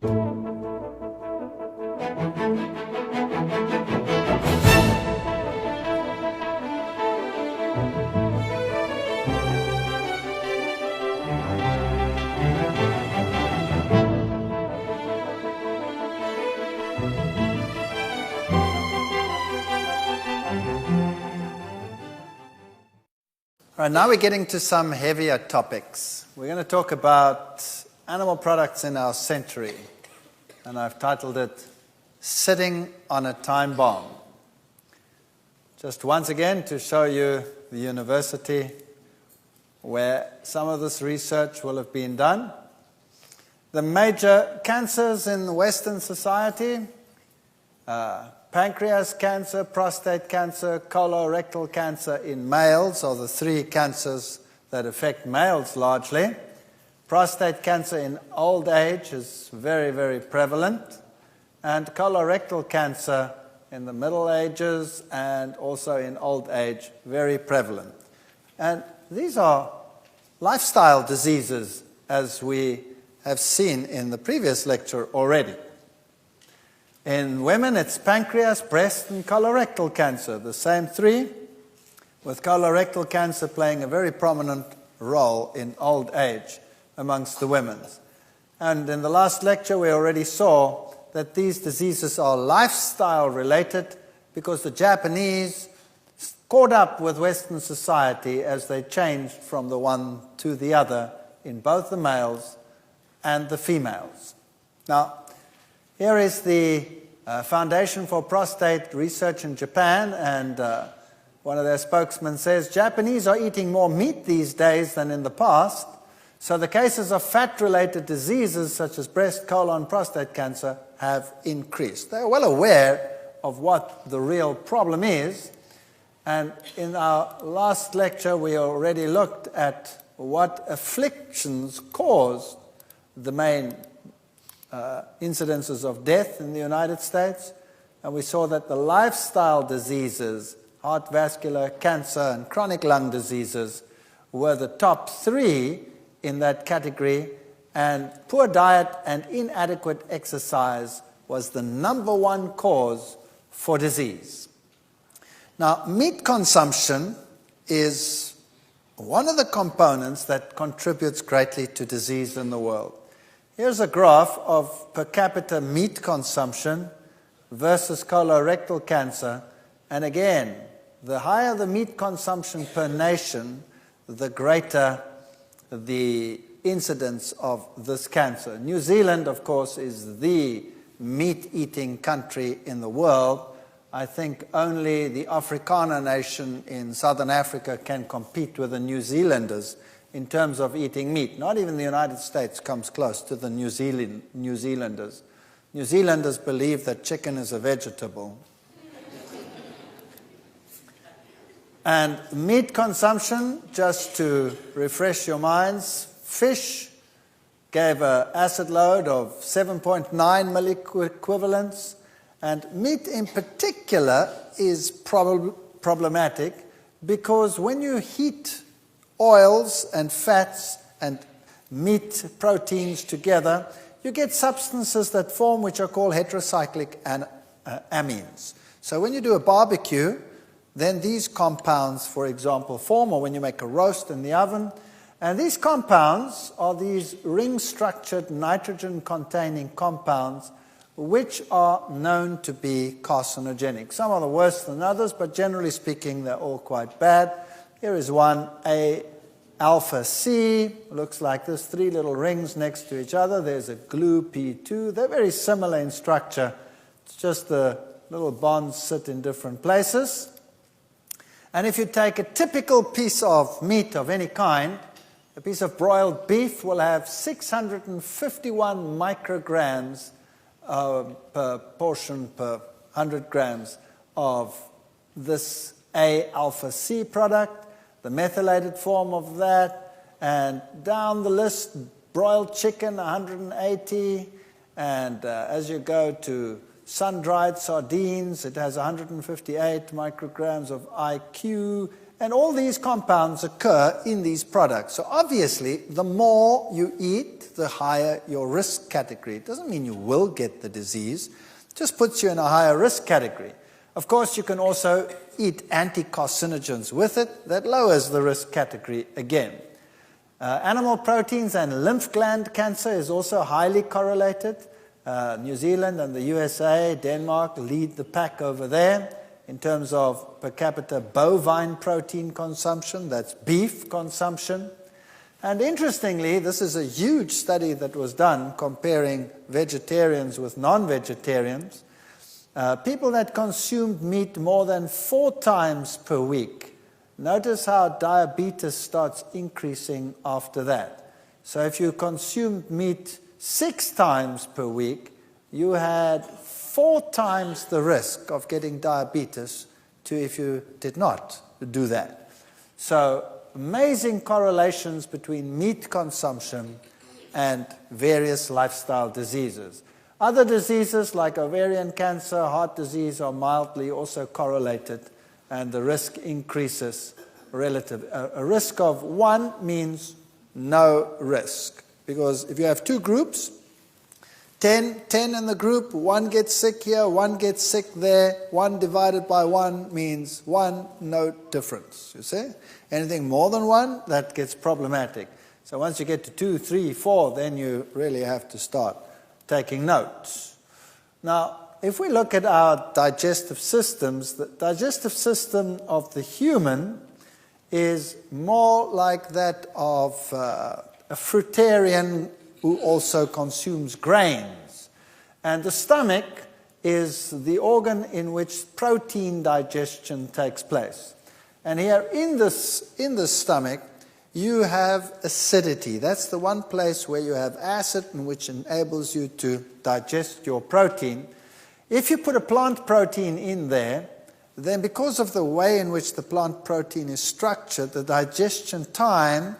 All right, now we're getting to some heavier topics. We're going to talk about animal products in our century, and I've titled it, Sitting on a Time Bomb. Just once again to show you the university where some of this research will have been done. The major cancers in Western society, pancreas cancer, prostate cancer, colorectal cancer in males are the three cancers that affect males largely. Prostate cancer in old age is very, very prevalent. And colorectal cancer in the Middle Ages and also in old age, very prevalent. And these are lifestyle diseases, as we have seen in the previous lecture already. In women, it's pancreas, breast, and colorectal cancer, the same three, with colorectal cancer playing a very prominent role in old age amongst the women. And in the last lecture, we already saw that these diseases are lifestyle-related because the Japanese caught up with Western society as they changed from the one to the other in both the males and the females. Now, here is the Foundation for Prostate Research in Japan, and one of their spokesmen says, Japanese are eating more meat these days than in the past, so the cases of fat-related diseases such as breast, colon, prostate cancer have increased. They're well aware of what the real problem is, and in our last lecture we already looked at what afflictions caused the main incidences of death in the United States, and we saw that the lifestyle diseases, heart vascular, cancer, and chronic lung diseases were the top three in that category, and poor diet and inadequate exercise was the number one cause for disease. Now, meat consumption is one of the components that contributes greatly to disease in the world. Here's a graph of per capita meat consumption versus colorectal cancer. And again, the higher the meat consumption per nation, the greater the incidence of this cancer. New Zealand, of course, is the meat-eating country in the world. I think only the Afrikaner nation in southern Africa can compete with the New Zealanders in terms of eating meat. Not even the United States comes close to the New Zealanders. New Zealanders believe that chicken is a vegetable. And meat consumption, just to refresh your minds, fish gave an acid load of 7.9 milliequivalents, and meat in particular is problematic because when you heat oils and fats and meat proteins together, you get substances that form which are called heterocyclic amines. So when you do a barbecue, then these compounds, for example, form, or when you make a roast in the oven, and these compounds are these ring-structured nitrogen-containing compounds which are known to be carcinogenic. Some are worse than others, but generally speaking, they're all quite bad. Here is one, alpha C, looks like this, three little rings next to each other. There's a glue P2. They're very similar in structure. It's just the little bonds sit in different places. And if you take a typical piece of meat of any kind, a piece of broiled beef will have 651 micrograms per portion per 100 grams of this A-alpha C product, the methylated form of that, and down the list, broiled chicken, 180, and as you go to sun-dried sardines, it has 158 micrograms of IQ, And all these compounds occur in these products. So obviously, the more you eat, the higher your risk category. It doesn't mean you will get the disease. It just puts you in a higher risk category. Of course, you can also eat anti-carcinogens with it. That lowers the risk category again. Animal proteins and lymph gland cancer is also highly correlated. New Zealand and the USA, Denmark lead the pack over there in terms of per capita bovine protein consumption, that's beef consumption. And interestingly, this is a huge study that was done comparing vegetarians with non-vegetarians. People that consumed meat more than 4 times per week, notice how diabetes starts increasing after that. So if you consumed meat 6 times per week, you had 4 times the risk of getting diabetes to if you did not do that. So amazing correlations between meat consumption and various lifestyle diseases. Other diseases like ovarian cancer, heart disease are mildly also correlated, and the risk increases relative. A risk of 1 means no risk, because if you have 2 groups, 10 in the group, 1 gets sick here, 1 gets sick there, 1 divided by 1 means 1, no difference, you see? Anything more than 1, that gets problematic. So once you get to 2, 3, 4, then you really have to start taking notes. Now, if we look at our digestive systems, the digestive system of the human is more like that of a fruitarian who also consumes grains. And the stomach is the organ in which protein digestion takes place. And here in the stomach, you have acidity. That's the one place where you have acid, which enables you to digest your protein. If you put a plant protein in there, then because of the way in which the plant protein is structured, the digestion time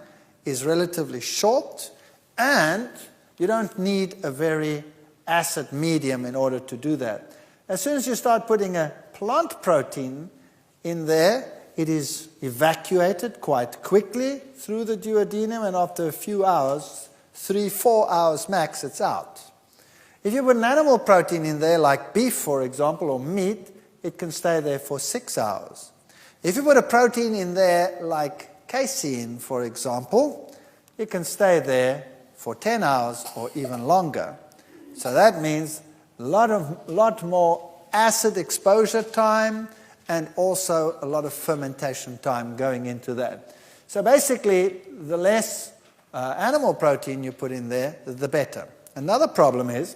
is relatively short, and you don't need a very acid medium in order to do that. As soon as you start putting a plant protein in there, it is evacuated quite quickly through the duodenum, and after a few hours, 3-4 hours max, it's out. If you put an animal protein in there, like beef, for example, or meat, it can stay there for 6 hours. If you put a protein in there, like casein, for example, it can stay there for 10 hours or even longer. So that means a lot more acid exposure time, and also a lot of fermentation time going into that. So basically, the less animal protein you put in there, the better. Another problem is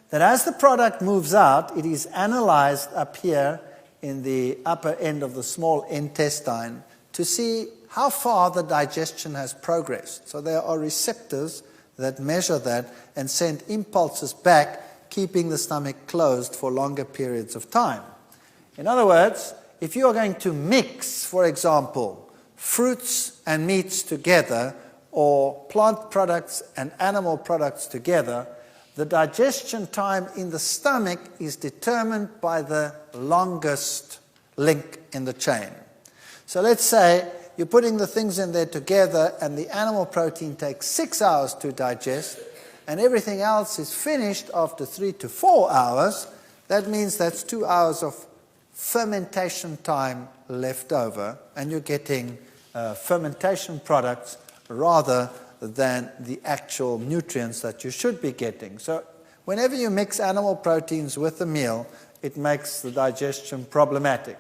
that as the product moves out, it is analyzed up here in the upper end of the small intestine to see how far the digestion has progressed. So there are receptors that measure that and send impulses back, keeping the stomach closed for longer periods of time. In other words, if you are going to mix, for example, fruits and meats together, or plant products and animal products together, the digestion time in the stomach is determined by the longest link in the chain. So let's say you're putting the things in there together, and the animal protein takes 6 hours to digest, and everything else is finished after 3 to 4 hours. That means that's 2 hours of fermentation time left over, and you're getting fermentation products rather than the actual nutrients that you should be getting. So whenever you mix animal proteins with a meal, it makes the digestion problematic.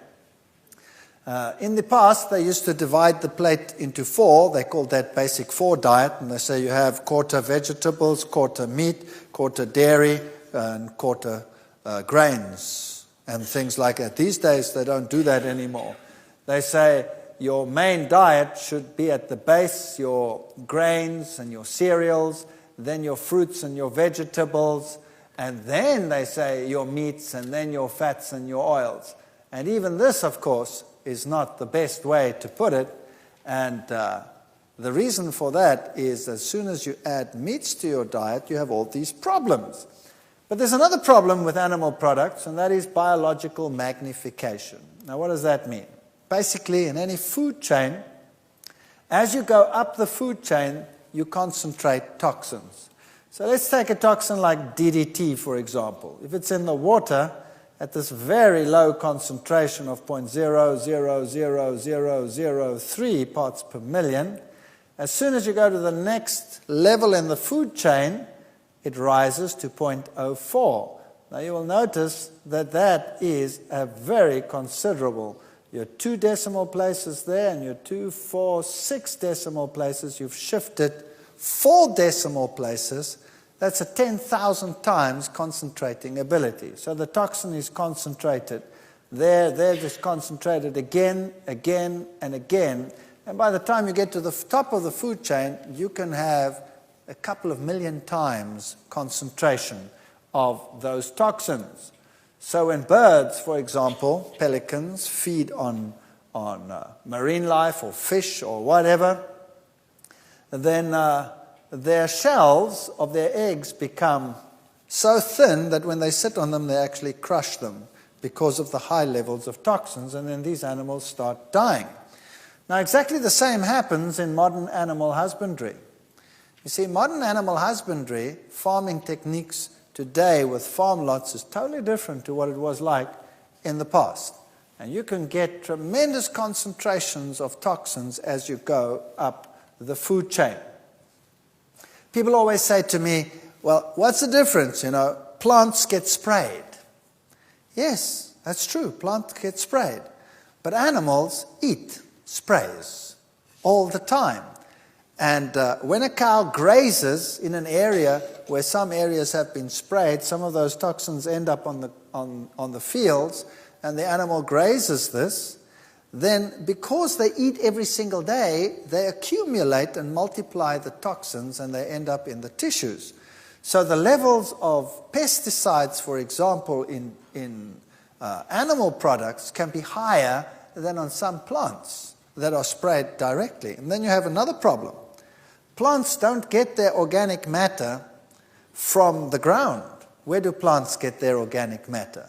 In the past, they used to divide the plate into 4. They called that basic 4 diet, and they say you have quarter vegetables, quarter meat, quarter dairy, and quarter grains, and things like that. These days, they don't do that anymore. They say your main diet should be at the base, your grains and your cereals, then your fruits and your vegetables, and then they say your meats, and then your fats and your oils. And even this, of course, is not the best way to put it, and the reason for that is as soon as you add meats to your diet, you have all these problems. But there's another problem with animal products, and that is biological magnification. Now, what does that mean? basically in any food chain, as you go up the food chain, you concentrate toxins. So let's take a toxin like DDT, for example. If it's in the water at this very low concentration of 0.000003 parts per million, as soon as you go to the next level in the food chain, it rises to 0.04. Now you will notice that that is a very considerable. Your 2 decimal places there and your 2, 4, 6 decimal places, you've shifted 4 decimal places. That's a 10,000 times concentrating ability. So the toxin is concentrated there, just concentrated again, again, and again. And by the time you get to the top of the food chain, you can have a couple of million times concentration of those toxins. So when birds, for example, pelicans, feed on marine life or fish or whatever, then their shells of their eggs become so thin that when they sit on them, they actually crush them because of the high levels of toxins, and then these animals start dying. Now, exactly the same happens in modern animal husbandry. You see, modern animal husbandry, farming techniques today with farm lots is totally different to what it was like in the past. And you can get tremendous concentrations of toxins as you go up the food chain. People always say to me, well, what's the difference? Plants get sprayed. Yes, that's true. Plants get sprayed. But animals eat sprays all the time. And when a cow grazes in an area where some areas have been sprayed, some of those toxins end up on the fields, and the animal grazes this, then because they eat every single day, they accumulate and multiply the toxins, and they end up in the tissues. So the levels of pesticides, for example, in animal products can be higher than on some plants that are sprayed directly. And then you have another problem. Plants don't get their organic matter from the ground. Where do plants get their organic matter?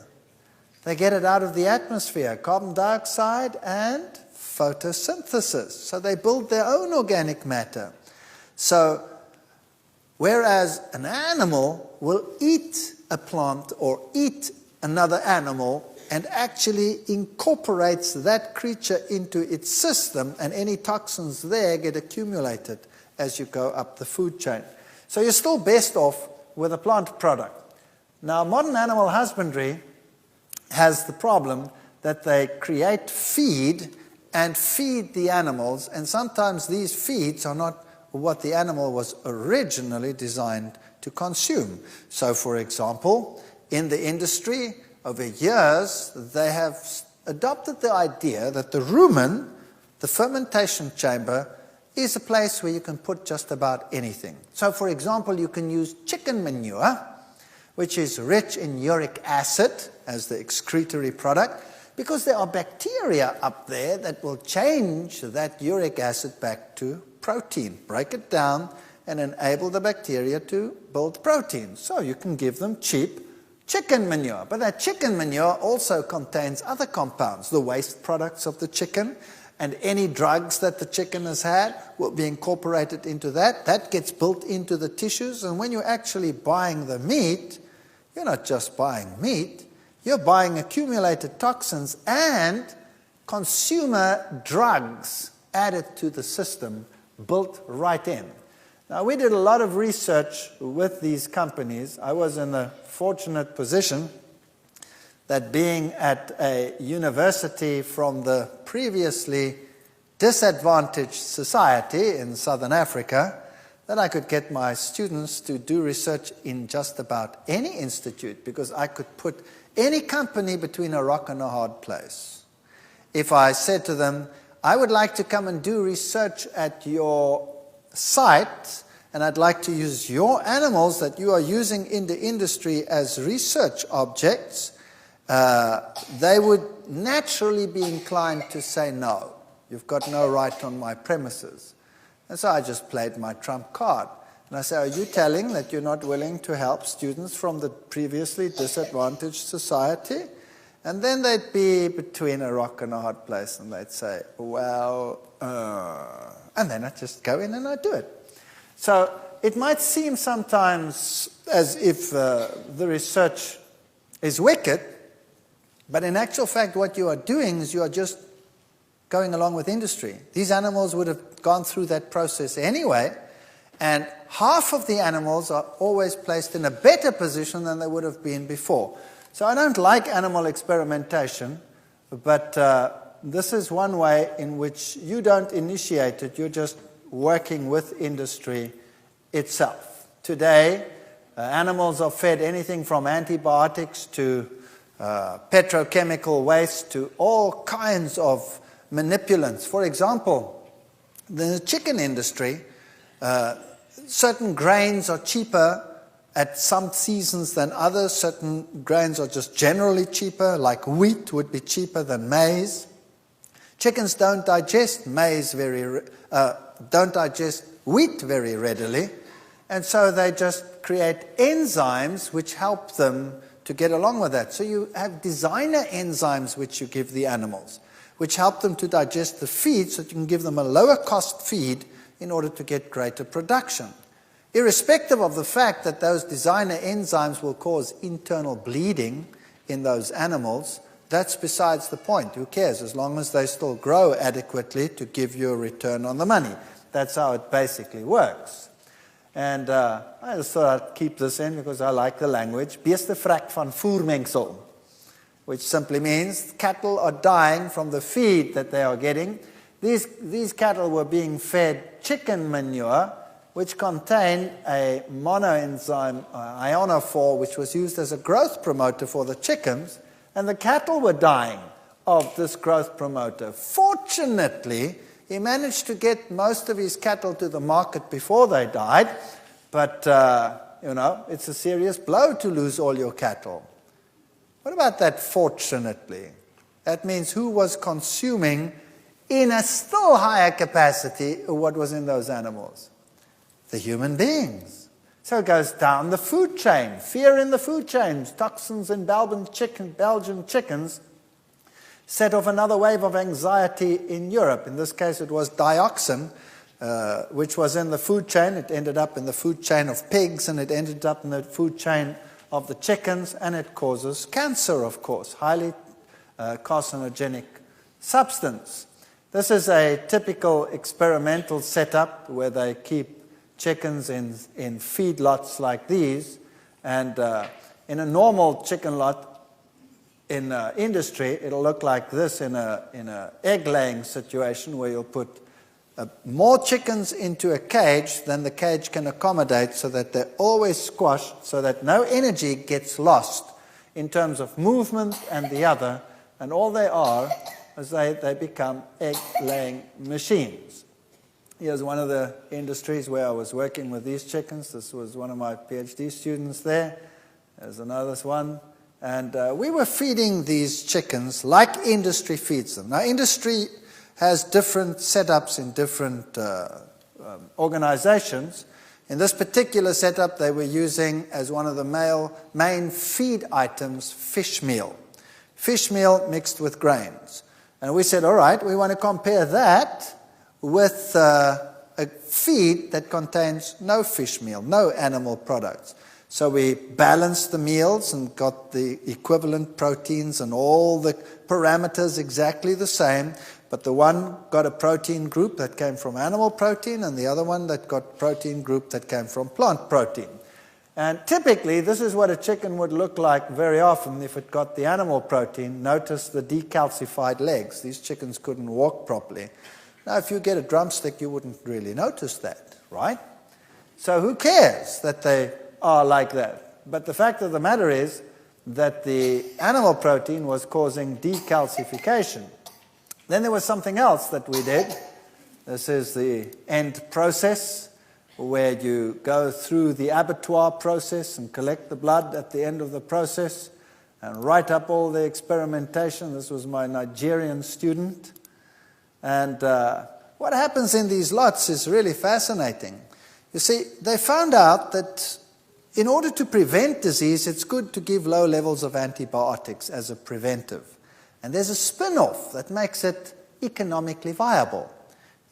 They get it out of the atmosphere, carbon dioxide and photosynthesis. So they build their own organic matter. So whereas an animal will eat a plant or eat another animal and actually incorporates that creature into its system, and any toxins there get accumulated as you go up the food chain. So you're still best off with a plant product. Now, modern animal husbandry has the problem that they create feed and feed the animals, and sometimes these feeds are not what the animal was originally designed to consume. So, for example, in the industry, over years, they have adopted the idea that the rumen, the fermentation chamber, is a place where you can put just about anything. So, for example, you can use chicken manure, which is rich in uric acid as the excretory product, because there are bacteria up there that will change that uric acid back to protein, break it down, and enable the bacteria to build protein. So you can give them cheap chicken manure. But that chicken manure also contains other compounds, the waste products of the chicken, and any drugs that the chicken has had will be incorporated into that. That gets built into the tissues, and when you're actually buying the meat, you're not just buying meat, you're buying accumulated toxins and consumer drugs added to the system, built right in. Now, we did a lot of research with these companies. I was in the fortunate position that being at a university from the previously disadvantaged society in Southern Africa, that I could get my students to do research in just about any institute, because I could put any company between a rock and a hard place. If I said to them, I would like to come and do research at your site, and I'd like to use your animals that you are using in the industry as research objects, they would naturally be inclined to say, no, you've got no right on my premises. And so I just played my trump card. And I say, are you telling that you're not willing to help students from the previously disadvantaged society? And then they'd be between a rock and a hard place, and they'd say, well, and then I'd just go in and I'd do it. So it might seem sometimes as if the research is wicked, but in actual fact what you are doing is you are just going along with industry. These animals would have gone through that process anyway, and half of the animals are always placed in a better position than they would have been before. So I don't like animal experimentation, but this is one way in which you don't initiate it, you're just working with industry itself. Today, animals are fed anything from antibiotics to petrochemical waste to all kinds of manipulants. For example, in the chicken industry, certain grains are cheaper at some seasons than others. Certain grains are just generally cheaper, like wheat would be cheaper than maize. Chickens don't digest wheat very readily, and so they just create enzymes which help them to get along with that. So you have designer enzymes which you give the animals, which help them to digest the feed so that you can give them a lower cost feed in order to get greater production. Irrespective of the fact that those designer enzymes will cause internal bleeding in those animals, that's besides the point. Who cares? As long as they still grow adequately to give you a return on the money. That's how it basically works. And I just thought I'd keep this in because I like the language. Beestevrak van voermengsel, which simply means cattle are dying from the feed that they are getting. These cattle were being fed chicken manure, which contained a monoenzyme, ionophore, which was used as a growth promoter for the chickens, and the cattle were dying of this growth promoter. Fortunately, he managed to get most of his cattle to the market before they died, but, it's a serious blow to lose all your cattle. What about that fortunately? That means who was consuming in a still higher capacity what was in those animals? The human beings. So it goes down the food chain. Fear in the food chain. Toxins in Belgian chickens set off another wave of anxiety in Europe. In this case, it was dioxin, which was in the food chain. It ended up in the food chain of pigs, and it ended up in the food chain of the chickens, and it causes cancer, of course, highly carcinogenic substance. This is a typical experimental setup where they keep chickens in feedlots like these, and in a normal chicken lot in industry, it'll look like this in a egg-laying situation where you'll put more chickens into a cage than the cage can accommodate, so that they're always squashed, so that no energy gets lost in terms of movement and the other, and all they are is they become egg-laying machines. Here's one of the industries where I was working with these chickens. This was one of my PhD students there. There's another one. And we were feeding these chickens like industry feeds them. Now, industry has different setups in different organizations. In this particular setup, they were using as one of the main feed items fish meal. Fish meal mixed with grains. And we said, all right, we want to compare that with a feed that contains no fish meal, no animal products. So we balanced the meals and got the equivalent proteins and all the parameters exactly the same, but the one got a protein group that came from animal protein, and the other one that got protein group that came from plant protein. And typically, this is what a chicken would look like very often if it got the animal protein. Notice the decalcified legs. These chickens couldn't walk properly. Now, if you get a drumstick, you wouldn't really notice that, right? So who cares that they are like that? But the fact of the matter is that the animal protein was causing decalcification. Then there was something else that we did. This is the end process, where you go through the abattoir process and collect the blood at the end of the process and write up all the experimentation. This was my Nigerian student. And what happens in these lots is really fascinating. You see, they found out that in order to prevent disease, it's good to give low levels of antibiotics as a preventive. And there's a spin-off that makes it economically viable.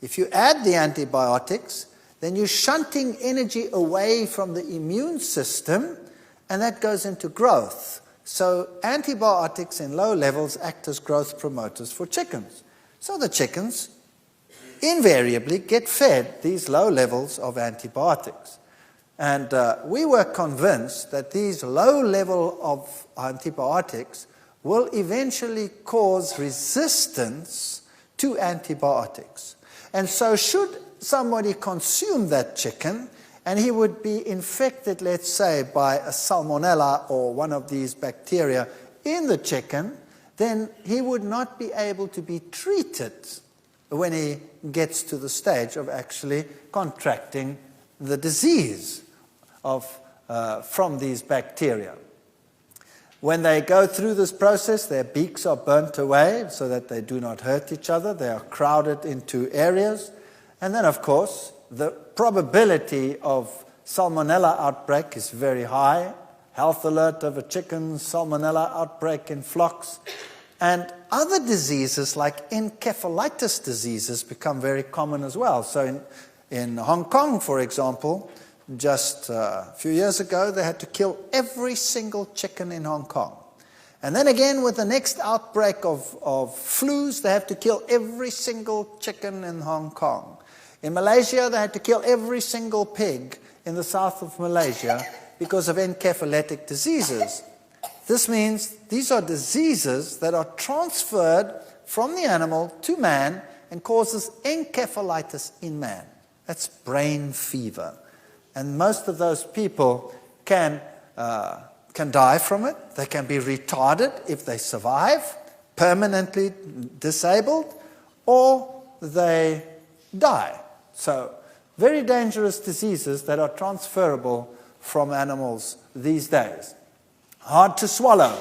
If you add the antibiotics, then you're shunting energy away from the immune system, and that goes into growth. So antibiotics in low levels act as growth promoters for chickens. So the chickens invariably get fed these low levels of antibiotics. And we were convinced that these low level of antibiotics will eventually cause resistance to antibiotics. And so should somebody consume that chicken and he would be infected, let's say, by a salmonella or one of these bacteria in the chicken, then he would not be able to be treated when he gets to the stage of actually contracting the disease from these bacteria. When they go through this process, their beaks are burnt away so that they do not hurt each other. They are crowded into areas. And then, of course, the probability of salmonella outbreak is very high. Health alert of a chicken, salmonella outbreak in flocks. And other diseases like encephalitis diseases become very common as well. So in Hong Kong, for example, just a few years ago, they had to kill every single chicken in Hong Kong. And then again, with the next outbreak of flus, they have to kill every single chicken in Hong Kong. In Malaysia, they had to kill every single pig in the south of Malaysia because of encephalitic diseases. This means these are diseases that are transferred from the animal to man and causes encephalitis in man. That's brain fever. And most of those people can die from it. They can be retarded if they survive, permanently disabled, or they die. So, very dangerous diseases that are transferable from animals these days. Hard to swallow.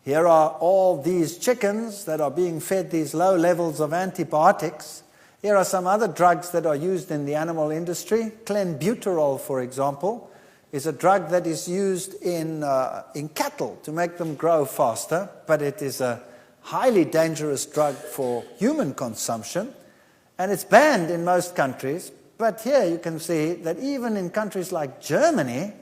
Here are all these chickens that are being fed these low levels of antibiotics. Here are some other drugs that are used in the animal industry. Clenbuterol, for example, is a drug that is used in cattle to make them grow faster, but it is a highly dangerous drug for human consumption, and it's banned in most countries. But here you can see that even in countries like Germany,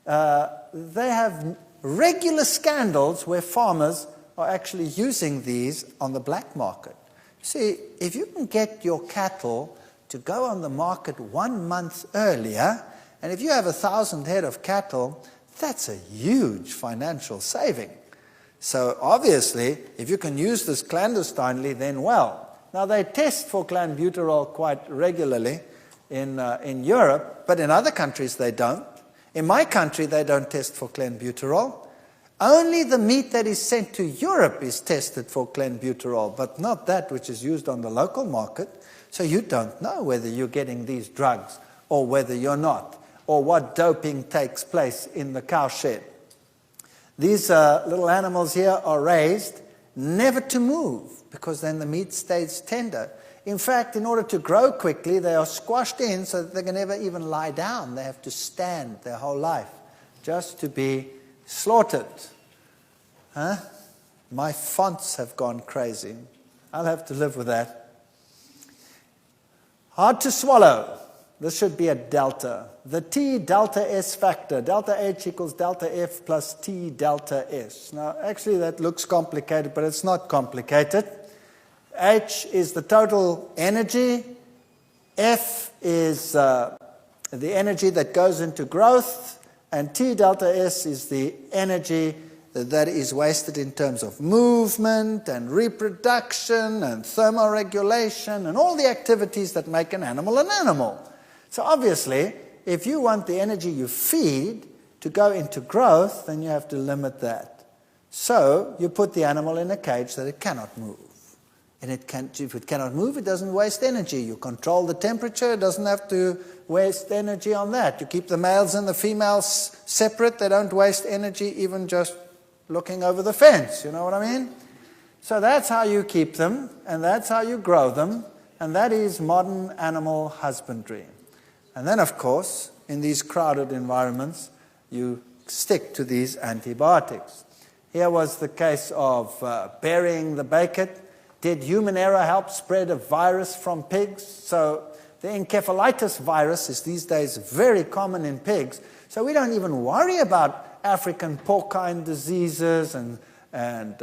they have regular scandals where farmers are actually using these on the black market. See, if you can get your cattle to go on the market 1 month earlier, and if you have 1,000 head of cattle, that's a huge financial saving. So obviously, if you can use this clandestinely, then well. Now they test for clenbuterol quite regularly in Europe, but in other countries they don't. In my country, they don't test for clenbuterol. Only the meat that is sent to Europe is tested for clenbuterol, but not that which is used on the local market. So you don't know whether you're getting these drugs or whether you're not, or what doping takes place in the cow shed. These little animals here are raised never to move, because then the meat stays tender. In fact, in order to grow quickly, they are squashed in so that they can never even lie down. They have to stand their whole life just to be slaughtered. Huh? My fonts have gone crazy. I'll have to live with that. Hard to swallow. This should be a delta. The T delta S factor. Delta H equals delta F plus T delta S. Now, actually that looks complicated, but it's not complicated. H is the total energy. F is the energy that goes into growth. And T delta S is the energy that is wasted in terms of movement and reproduction and thermoregulation and all the activities that make an animal. So obviously, if you want the energy you feed to go into growth, then you have to limit that. So you put the animal in a cage that it cannot move. And if it cannot move, it doesn't waste energy. You control the temperature, it doesn't have to waste energy on that. You keep the males and the females separate, they don't waste energy even just looking over the fence, you know what I mean? So that's how you keep them, and that's how you grow them, and that is modern animal husbandry. And then, of course, in these crowded environments, you stick to these antibiotics. Here was the case of burying the bacon. Did human error help spread a virus from pigs? So the encephalitis virus is these days very common in pigs. So we don't even worry about African porcine diseases and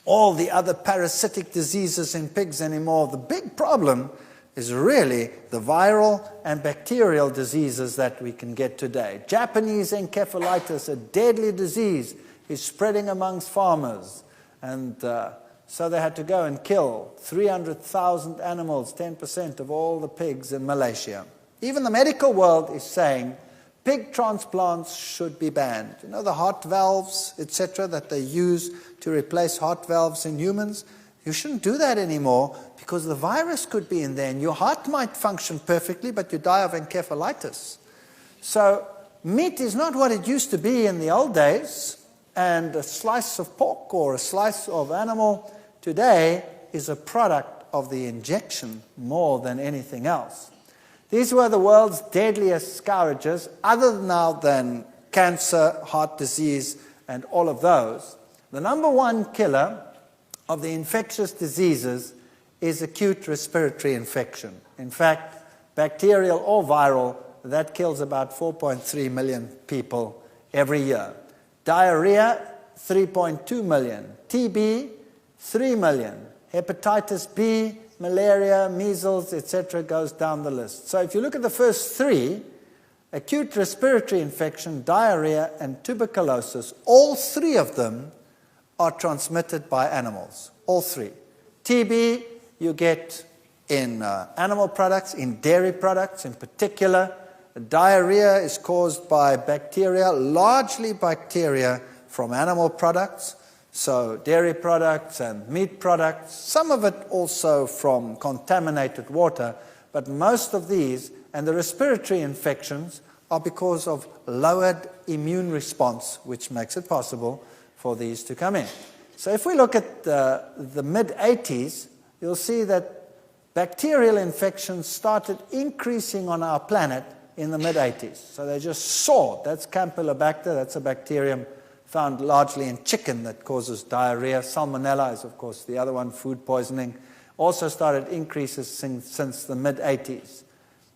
all the other parasitic diseases in pigs anymore. The big problem is really the viral and bacterial diseases that we can get today. Japanese encephalitis, a deadly disease, is spreading amongst farmers. And so they had to go and kill 300,000 animals, 10% of all the pigs in Malaysia. Even the medical world is saying pig transplants should be banned. You know, the heart valves, etc., that they use to replace heart valves in humans? You shouldn't do that anymore because the virus could be in there and your heart might function perfectly, but you die of encephalitis. So meat is not what it used to be in the old days, and a slice of pork or a slice of animal today is a product of the injection more than anything else. These were the world's deadliest scourges, other now than cancer, heart disease, and all of those. The number one killer of the infectious diseases is acute respiratory infection. In fact, bacterial or viral, that kills about 4.3 million people every year. Diarrhea, 3.2 million. TB, 3 million. Hepatitis B, malaria, measles, etc., goes down the list. So if you look at the first three, acute respiratory infection, diarrhea, and tuberculosis, all three of them are transmitted by animals. All three. TB you get in animal products, in dairy products in particular. Diarrhea is caused by bacteria, largely bacteria from animal products, so dairy products and meat products, some of it also from contaminated water, but most of these, and the respiratory infections, are because of lowered immune response, which makes it possible for these to come in. So if we look at the mid-80s, you'll see that bacterial infections started increasing on our planet in the mid-80s. So they just soared. That's Campylobacter. That's a bacterium found largely in chicken that causes diarrhea. Salmonella is, of course, the other one, food poisoning. Also started increases since the mid-80s.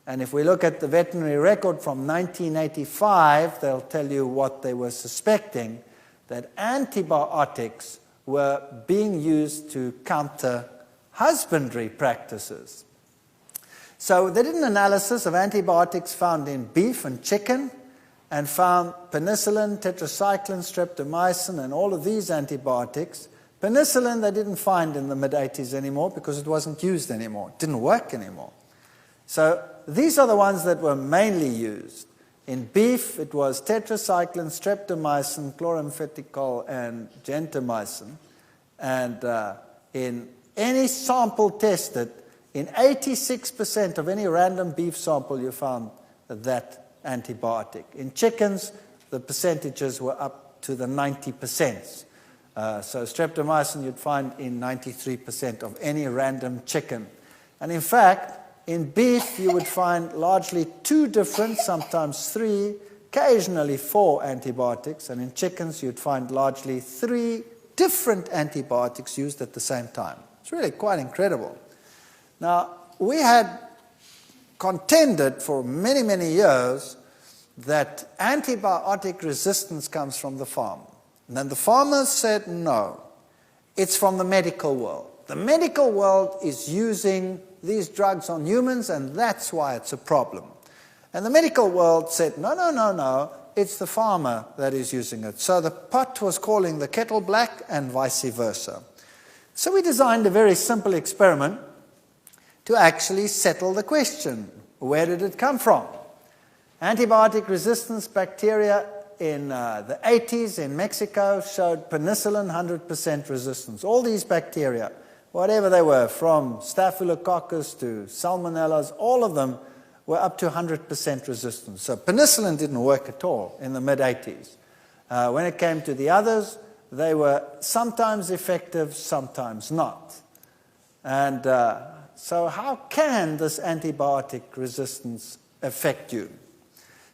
And if we look at the veterinary record from 1985, they'll tell you what they were suspecting, that antibiotics were being used to counter husbandry practices. So they did an analysis of antibiotics found in beef and chicken and found penicillin, tetracycline, streptomycin, and all of these antibiotics. Penicillin they didn't find in the mid-80s anymore because it wasn't used anymore. It didn't work anymore. So these are the ones that were mainly used. In beef, it was tetracycline, streptomycin, chloramphenicol, and gentamicin. And in any sample tested, in 86% of any random beef sample, you found that antibiotic. In chickens, the percentages were up to the 90%. So streptomycin you'd find in 93% of any random chicken. And in fact, in beef, you would find largely 2 different, sometimes 3, occasionally 4 antibiotics. And in chickens, you'd find largely 3 different antibiotics used at the same time. It's really quite incredible. Now, we had contended for many, many years that antibiotic resistance comes from the farm. And then the farmers said, no, it's from the medical world. The medical world is using these drugs on humans, and that's why it's a problem. And the medical world said, no, no, no, no, it's the farmer that is using it. So the pot was calling the kettle black and vice versa. So we designed a very simple experiment to actually settle the question. Where did it come from? Antibiotic resistance bacteria in the 80s in Mexico showed penicillin 100% resistance. All these bacteria, whatever they were, from Staphylococcus to Salmonellas, all of them were up to 100% resistance. So penicillin didn't work at all in the mid-80s. When it came to the others, they were sometimes effective, sometimes not. And so how can this antibiotic resistance affect you?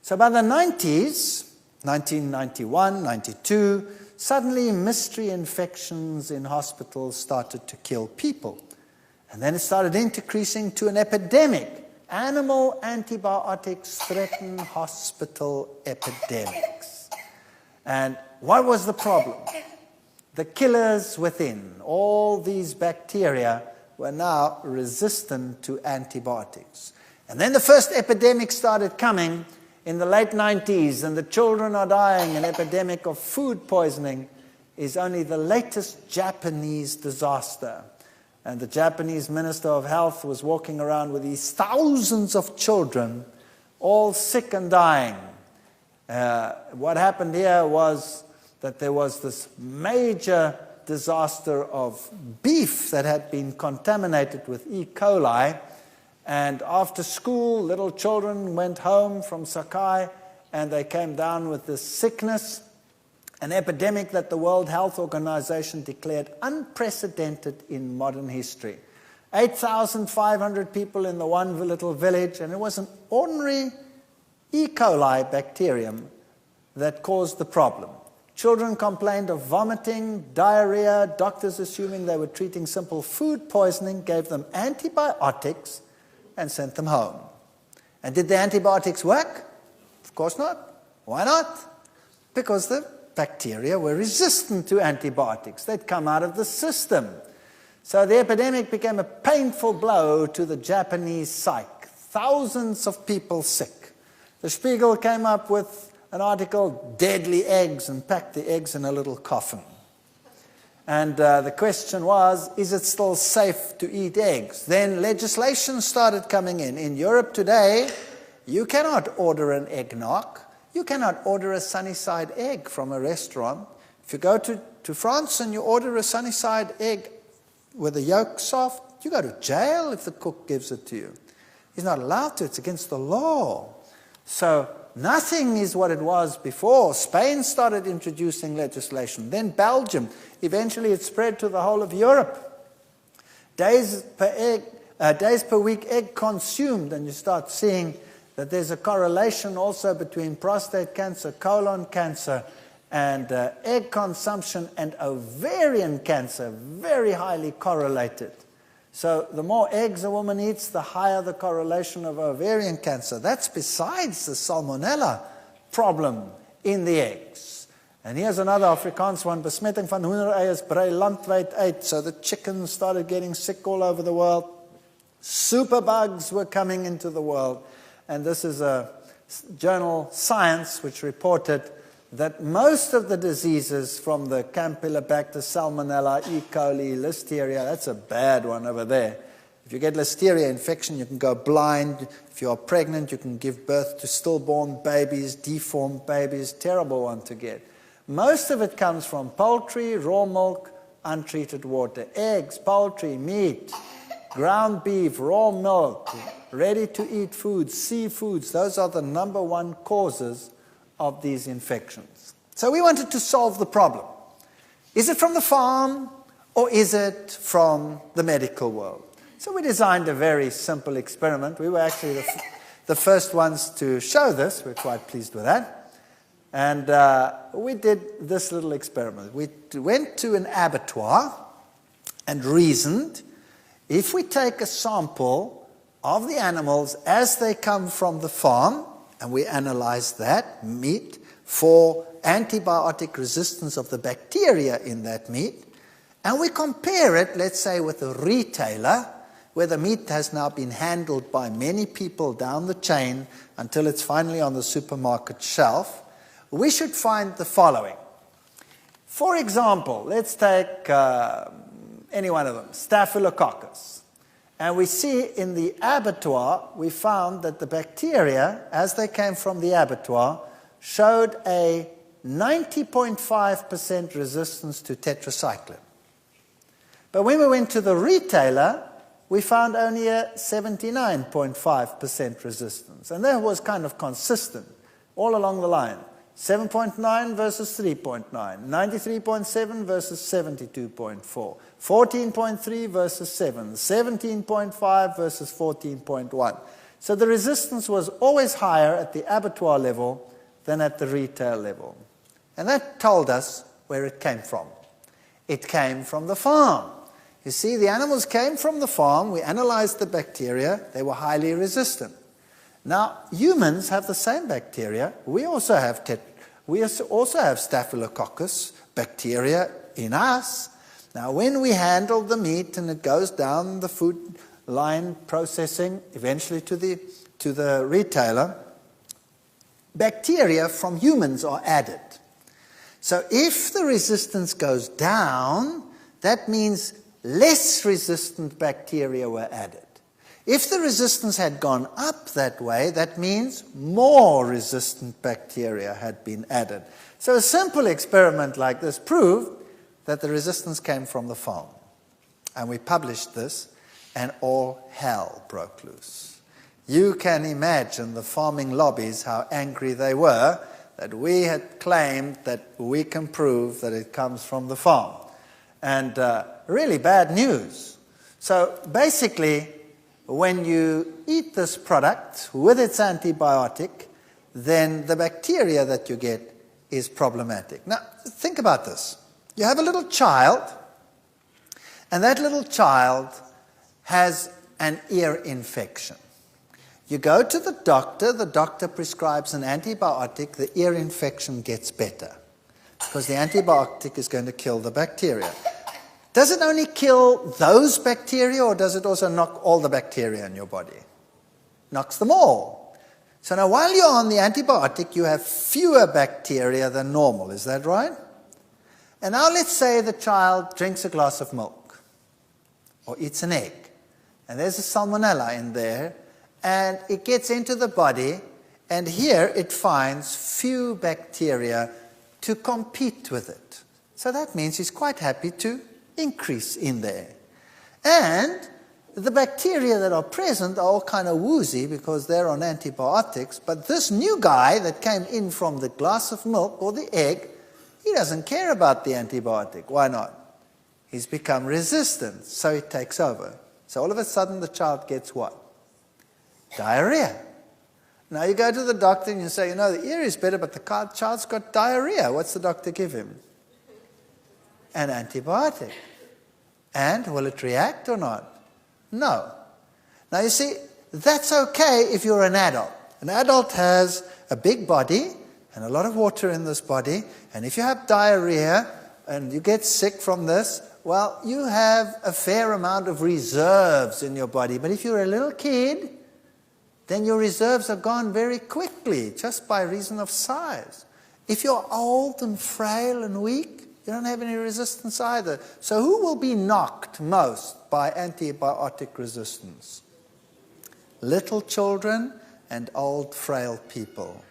So by the 90s, 1991, 92, suddenly mystery infections in hospitals started to kill people. And then it started increasing to an epidemic. Animal antibiotics threaten hospital epidemics. And what was the problem? The killers within, all these bacteria, were now resistant to antibiotics. And then the first epidemic started coming in the late 90s, and the children are dying. An epidemic of food poisoning is only the latest Japanese disaster. And the Japanese Minister of Health was walking around with these thousands of children, all sick and dying. What happened here was that there was this major disaster of beef that had been contaminated with E. coli. And after school, little children went home from Sakai, and they came down with this sickness, an epidemic that the World Health Organization declared unprecedented in modern history. 8,500 people in the one little village, and it was an ordinary E. coli bacterium that caused the problem. Children complained of vomiting, diarrhea. Doctors, assuming they were treating simple food poisoning, gave them antibiotics and sent them home. And did the antibiotics work? Of course not. Why not? Because the bacteria were resistant to antibiotics. They'd come out of the system. So the epidemic became a painful blow to the Japanese psyche. Thousands of people sick. The Spiegel came up with an article, Deadly Eggs, and packed the eggs in a little coffin. And the question was, is it still safe to eat eggs? Then legislation started coming in. In Europe today, you cannot order an eggnog. You cannot order a Sunnyside egg from a restaurant. If you go to France and you order a Sunnyside egg with the yolk soft, you go to jail if the cook gives it to you. He's not allowed to. It's against the law. So nothing is what it was before. Spain started introducing legislation. Then Belgium. Eventually it spread to the whole of Europe. Days per week egg consumed, and you start seeing that there's a correlation also between prostate cancer, colon cancer, and egg consumption and ovarian cancer, very highly correlated. So the more eggs a woman eats, the higher the correlation of ovarian cancer. That's besides the salmonella problem in the eggs. And here's another Afrikaans one, besmetting van hoendereiers brei landwyd uit. So the chickens started getting sick all over the world. Superbugs were coming into the world. And this is a journal, Science, which reported that most of the diseases from the Campylobacter, Salmonella, E. coli, Listeria, that's a bad one over there. If you get Listeria infection, you can go blind. If you are pregnant, you can give birth to stillborn babies, deformed babies, terrible one to get. Most of it comes from poultry, raw milk, untreated water, eggs, poultry, meat, ground beef, raw milk, ready-to-eat foods, seafoods. Those are the number one causes of these infections. So we wanted to solve the problem. Is it from the farm or is it from the medical world? So we designed a very simple experiment. We were actually the first ones to show this. We're quite pleased with that. And we did this little experiment. We went to an abattoir and reasoned, if we take a sample of the animals as they come from the farm, and we analyze that meat for antibiotic resistance of the bacteria in that meat, and we compare it, let's say, with a retailer, where the meat has now been handled by many people down the chain until it's finally on the supermarket shelf, we should find the following. For example, let's take any one of them, Staphylococcus. And we see in the abattoir, we found that the bacteria, as they came from the abattoir, showed a 90.5% resistance to tetracycline. But when we went to the retailer, we found only a 79.5% resistance. And that was kind of consistent all along the line. 7.9 versus 3.9, 93.7 versus 72.4, 14.3 versus 7, 17.5 versus 14.1. So the resistance was always higher at the abattoir level than at the retail level. And that told us where it came from. It came from the farm. You see, the animals came from the farm. We analyzed the bacteria. They were highly resistant. Now, humans have the same bacteria. We also have Staphylococcus bacteria in us. Now, when we handle the meat and it goes down the food line processing, eventually to the retailer, bacteria from humans are added. So if the resistance goes down, that means less resistant bacteria were added. If the resistance had gone up that way, that means more resistant bacteria had been added. So a simple experiment like this proved that the resistance came from the farm. And we published this, and all hell broke loose. You can imagine the farming lobbies, how angry they were that we had claimed that we can prove that it comes from the farm. And really bad news. So basically, when you eat this product with its antibiotic, then the bacteria that you get is problematic. Now, think about this. You have a little child, and that little child has an ear infection. You go to the doctor prescribes an antibiotic, the ear infection gets better, because the antibiotic is going to kill the bacteria. Does it only kill those bacteria, or does it also knock all the bacteria in your body? Knocks them all. So now while you're on the antibiotic, you have fewer bacteria than normal. Is that right? And now let's say the child drinks a glass of milk or eats an egg, and there's a salmonella in there, and it gets into the body, and here it finds few bacteria to compete with it. So that means he's quite happy to increase in there. And the bacteria that are present are all kind of woozy because they're on antibiotics, but this new guy that came in from the glass of milk or the egg, he doesn't care about the antibiotic. Why not? He's become resistant, so he takes over. So all of a sudden the child gets what? Diarrhea. Now you go to the doctor and you say, you know, the ear is better, but the child's got diarrhea. What's the doctor give him? An antibiotic. And will it react or not? No. Now you see, that's okay if you're an adult. An adult has a big body and a lot of water in this body, and if you have diarrhea and you get sick from this, well, you have a fair amount of reserves in your body. But if you're a little kid, then your reserves are gone very quickly, just by reason of size. If you're old and frail and weak, you don't have any resistance either. So who will be knocked most by antibiotic resistance? Little children and old, frail people.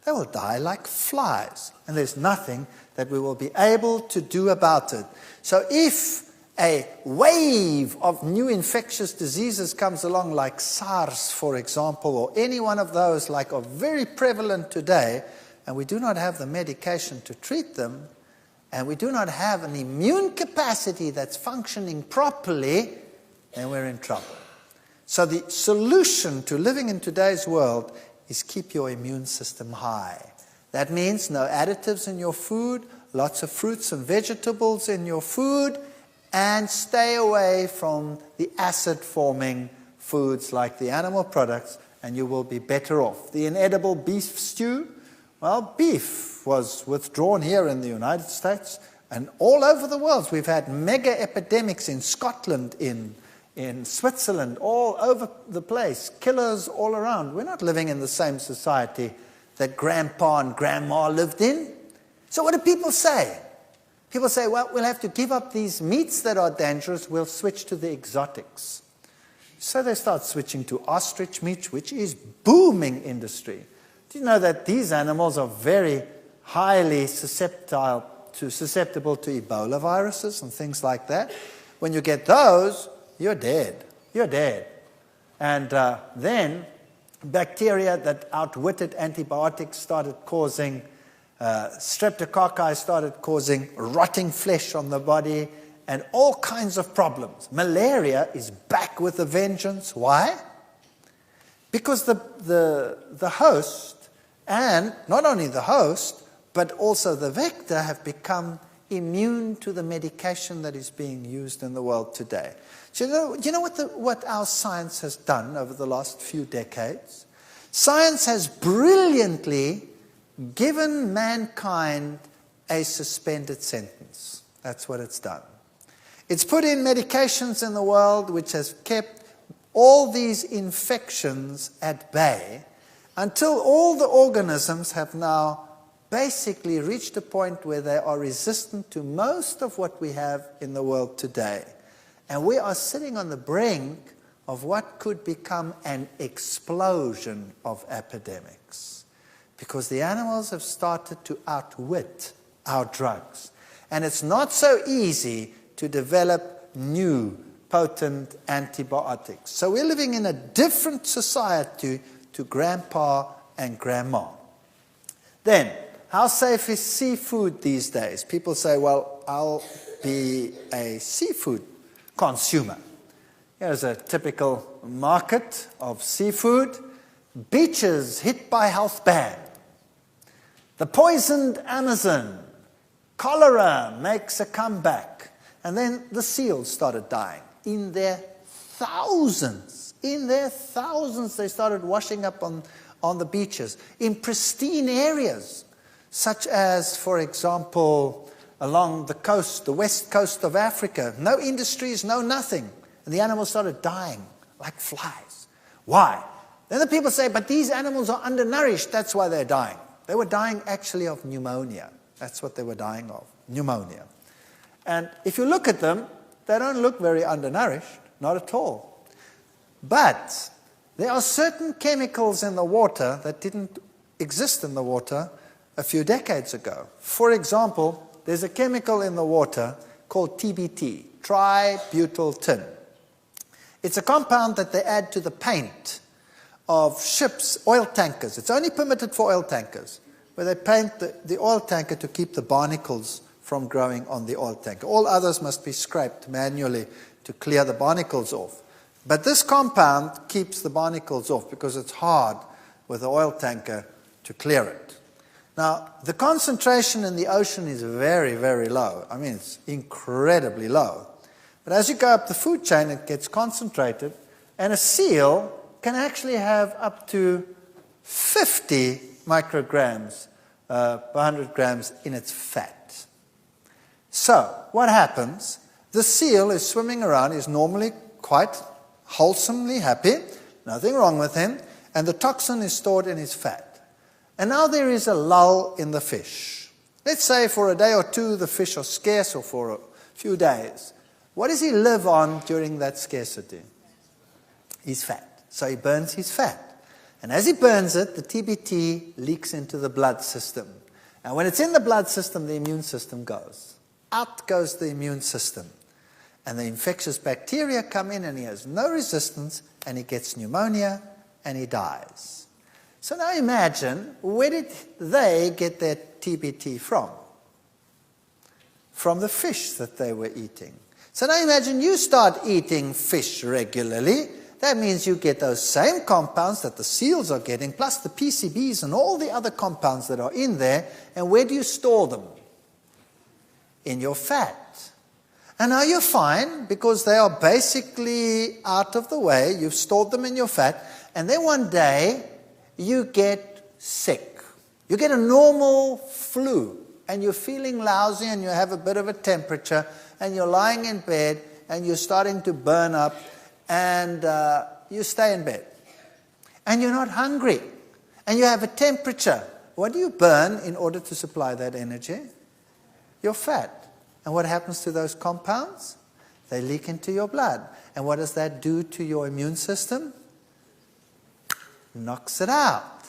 They will die like flies, and there's nothing that we will be able to do about it. So if a wave of new infectious diseases comes along, like SARS, for example, or any one of those like are very prevalent today, and we do not have the medication to treat them, and we do not have an immune capacity that's functioning properly, then we're in trouble. So the solution to living in today's world is keep your immune system high. That means no additives in your food, lots of fruits and vegetables in your food, and stay away from the acid-forming foods like the animal products, and you will be better off. The inedible beef stew, well, beef was withdrawn here in the United States and all over the world. We've had mega epidemics in Scotland, in Switzerland, all over the place, killers all around. We're not living in the same society that Grandpa and Grandma lived in. So what do people say? People say, well, we'll have to give up these meats that are dangerous, we'll switch to the exotics. So they start switching to ostrich meat, which is booming industry. Do you know that these animals are very highly susceptible to Ebola viruses and things like that? When you get those, you're dead. You're dead. And then bacteria that outwitted antibiotics started causing streptococci, started causing rotting flesh on the body and all kinds of problems. Malaria is back with a vengeance. Why? Because the host And not only the host, but also the vector have become immune to the medication that is being used in the world today. So you know what our science has done over the last few decades? Science has brilliantly given mankind a suspended sentence. That's what it's done. It's put in medications in the world which has kept all these infections at bay until all the organisms have now basically reached a point where they are resistant to most of what we have in the world today. And we are sitting on the brink of what could become an explosion of epidemics. Because the animals have started to outwit our drugs. And it's not so easy to develop new potent antibiotics. So we're living in a different society to grandpa and grandma. Then, how safe is seafood these days? People say, well, I'll be a seafood consumer. Here's a typical market of seafood. Beaches hit by health ban. The poisoned Amazon. Cholera makes a comeback. And then the seals started dying. In their thousands, they started washing up on the beaches. In pristine areas, such as, for example, along the coast, the west coast of Africa. No industries, no nothing. And the animals started dying like flies. Why? Then the people say, but these animals are undernourished, that's why they're dying. They were dying actually of pneumonia. That's what they were dying of, pneumonia. And if you look at them, they don't look very undernourished, not at all. But there are certain chemicals in the water that didn't exist in the water a few decades ago. For example, there's a chemical in the water called TBT, tributyl tin. It's a compound that they add to the paint of ships, oil tankers. It's only permitted for oil tankers, where they paint the oil tanker to keep the barnacles from growing on the oil tanker. All others must be scraped manually to clear the barnacles off. But this compound keeps the barnacles off because it's hard with the oil tanker to clear it. Now, the concentration in the ocean is very, very low. I mean, it's incredibly low. But as you go up the food chain, it gets concentrated, and a seal can actually have up to 50 micrograms per 100 grams in its fat. So, what happens? The seal is swimming around, is normally quite wholesomely happy, nothing wrong with him, and the toxin is stored in his fat. And now there is a lull in the fish. Let's say for a day or two the fish are scarce, or for a few days. What does he live on during that scarcity? His fat. So he burns his fat. And as he burns it, the TBT leaks into the blood system. And when it's in the blood system, the immune system goes. Out goes the immune system. And the infectious bacteria come in, and he has no resistance, and he gets pneumonia, and he dies. So now imagine, where did they get their TBT from? From the fish that they were eating. So now imagine you start eating fish regularly. That means you get those same compounds that the seals are getting, plus the PCBs and all the other compounds that are in there. And where do you store them? In your fat. And now you're fine, because they are basically out of the way. You've stored them in your fat. And then one day, you get sick. You get a normal flu. And you're feeling lousy, and you have a bit of a temperature. And you're lying in bed, and you're starting to burn up. And you stay in bed. And you're not hungry. And you have a temperature. What do you burn in order to supply that energy? Your fat. And what happens to those compounds? They leak into your blood. And what does that do to your immune system? Knocks it out.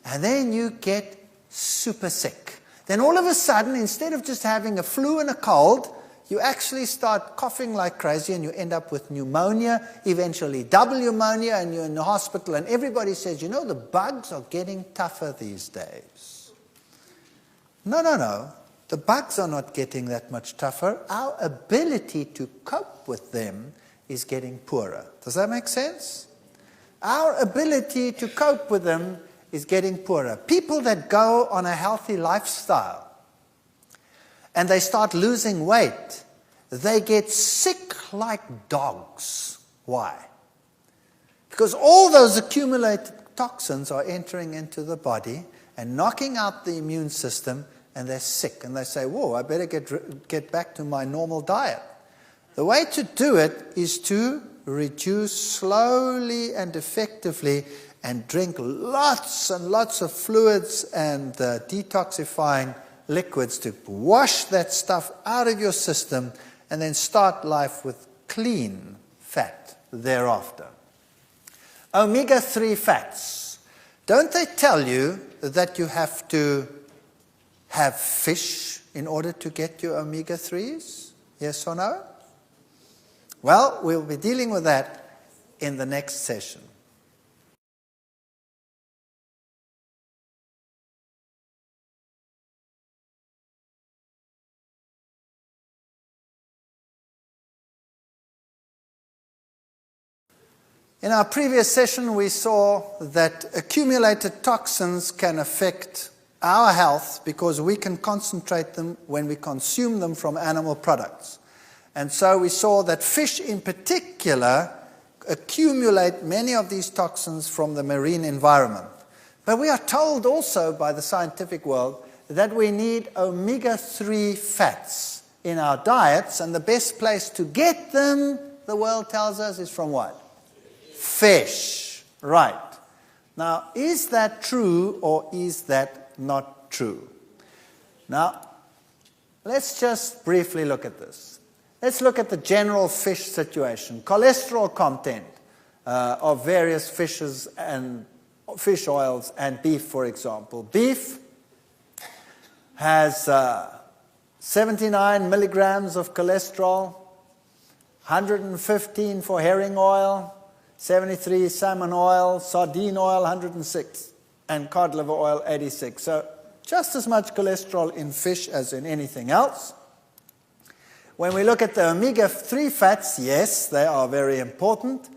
And then you get super sick. Then all of a sudden, instead of just having a flu and a cold, you actually start coughing like crazy, and you end up with pneumonia, eventually double pneumonia, and you're in the hospital, and everybody says, you know, the bugs are getting tougher these days. No. The bugs are not getting that much tougher. Our ability to cope with them is getting poorer. Does that make sense? Our ability to cope with them is getting poorer. People that go on a healthy lifestyle and they start losing weight, they get sick like dogs. Why? Because all those accumulated toxins are entering into the body and knocking out the immune system, and they're sick. And they say, whoa, I better get back to my normal diet. The way to do it is to reduce slowly and effectively and drink lots and lots of fluids and detoxifying liquids to wash that stuff out of your system, and then start life with clean fat thereafter. Omega-3 fats. Don't they tell you that you have to have fish in order to get your omega-3s? Yes or no? Well, we'll be dealing with that in the next session. In our previous session, we saw that accumulated toxins can affect our health because we can concentrate them when we consume them from animal products. And so we saw that fish in particular accumulate many of these toxins from the marine environment. But we are told also by the scientific world that we need omega-3 fats in our diets, and the best place to get them, the world tells us, is from what? Fish. Right. Now, is that true or is that not true? Now, let's just briefly look at this. Let's look at the general fish situation. Cholesterol content of various fishes and fish oils and beef, for example. Beef has 79 milligrams of cholesterol, 115 for herring oil, 73 salmon oil, sardine oil 106, and cod liver oil 86. So just as much cholesterol in fish as in anything else. When we look at the omega-3 fats, yes, they are very important.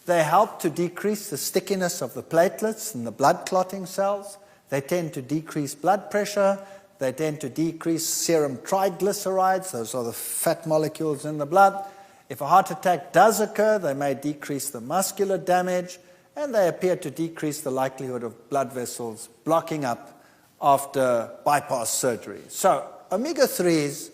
They help to decrease the stickiness of the platelets and the blood clotting cells. They tend to decrease blood pressure. They tend to decrease serum triglycerides. Those are the fat molecules in the blood. If a heart attack does occur, they may decrease the muscular damage, and they appear to decrease the likelihood of blood vessels blocking up after bypass surgery. So omega-3s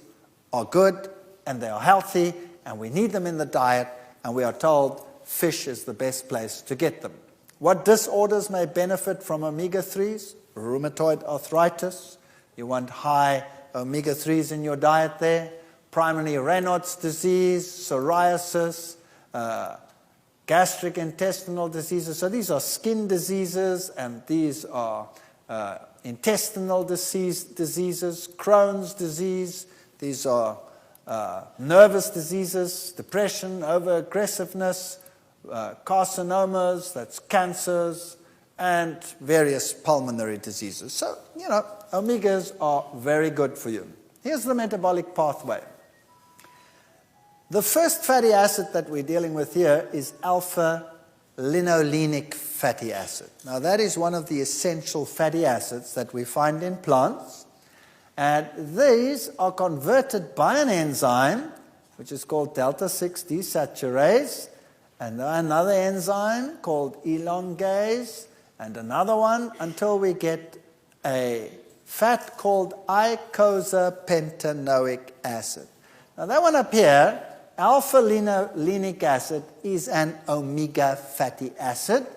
are good, and they are healthy, and we need them in the diet, and we are told fish is the best place to get them. What disorders may benefit from omega-3s? Rheumatoid arthritis. You want high omega-3s in your diet there. Primary Raynaud's disease, psoriasis, gastric intestinal diseases. So these are skin diseases, and these are intestinal diseases, Crohn's disease. These are nervous diseases, depression, over-aggressiveness, carcinomas, that's cancers, and various pulmonary diseases. So, omegas are very good for you. Here's the metabolic pathway. The first fatty acid that we're dealing with here is alpha-linolenic fatty acid. Now, that is one of the essential fatty acids that we find in plants. And these are converted by an enzyme, which is called delta-6 desaturase, and another enzyme called elongase, and another one until we get a fat called eicosapentaenoic acid. Now, that one up here, alpha-linolenic acid, is an omega fatty acid,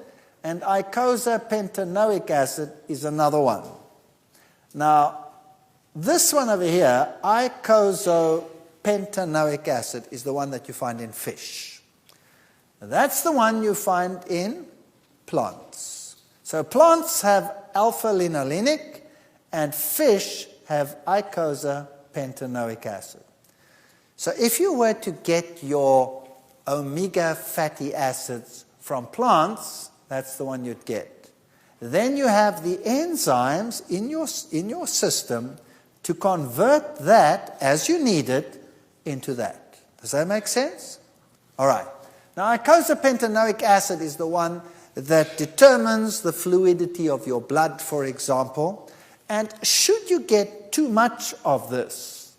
and eicosapentaenoic acid is another one. Now, this one over here, eicosapentaenoic acid, is the one that you find in fish. That's the one you find in plants. So plants have alpha-linolenic, and fish have eicosapentaenoic acid. So if you were to get your omega fatty acids from plants, that's the one you'd get. Then you have the enzymes in your system to convert that, as you need it, into that. Does that make sense? All right. Now, eicosapentaenoic acid is the one that determines the fluidity of your blood, for example. And should you get too much of this,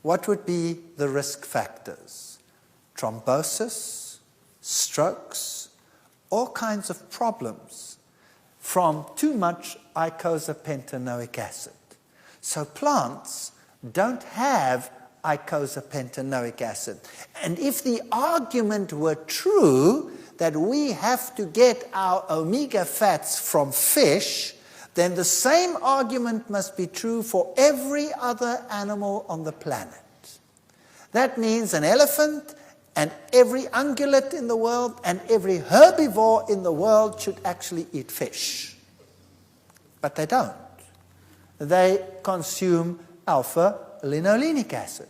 what would be the risk factors? Thrombosis, strokes, all kinds of problems from too much icosapentaenoic acid. So plants don't have icosapentaenoic acid. And if the argument were true that we have to get our omega fats from fish, then the same argument must be true for every other animal on the planet. That means an elephant and every ungulate in the world and every herbivore in the world should actually eat fish. But they don't. They consume alpha-linolenic acid.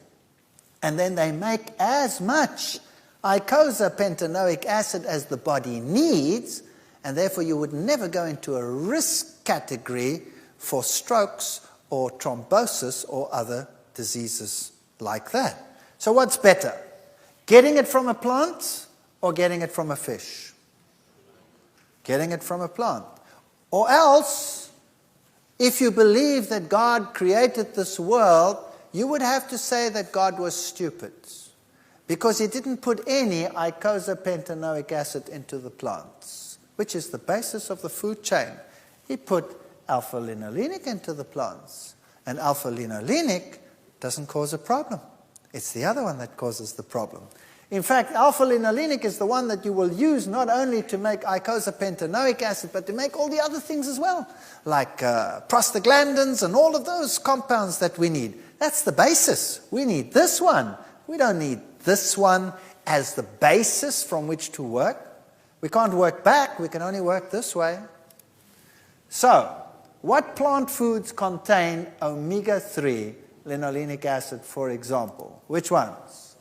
And then they make as much icosapentaenoic acid as the body needs, and therefore you would never go into a risk category for strokes or thrombosis or other diseases like that. So what's better? Getting it from a plant or getting it from a fish? Getting it from a plant. Or else, if you believe that God created this world, you would have to say that God was stupid, because he didn't put any icosapentaenoic acid into the plants, which is the basis of the food chain. He put alpha-linolenic into the plants, and alpha-linolenic doesn't cause a problem. It's the other one that causes the problem. In fact, alpha-linolenic is the one that you will use not only to make icosapentaenoic acid, but to make all the other things as well, like prostaglandins and all of those compounds that we need. That's the basis. We need this one. We don't need this one as the basis from which to work. We can't work back. We can only work this way. So, what plant foods contain omega-3 linolenic acid, for example? Which ones?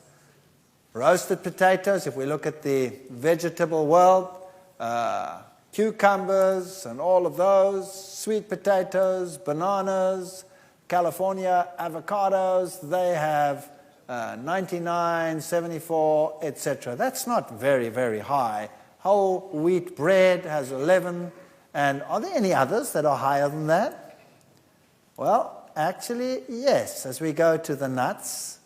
Roasted potatoes, if we look at the vegetable world, cucumbers and all of those, sweet potatoes, bananas, California avocados, they have 99, 74, etc. That's not very, very high. Whole wheat bread has 11. And are there any others that are higher than that? Well, actually, yes. As we go to the nuts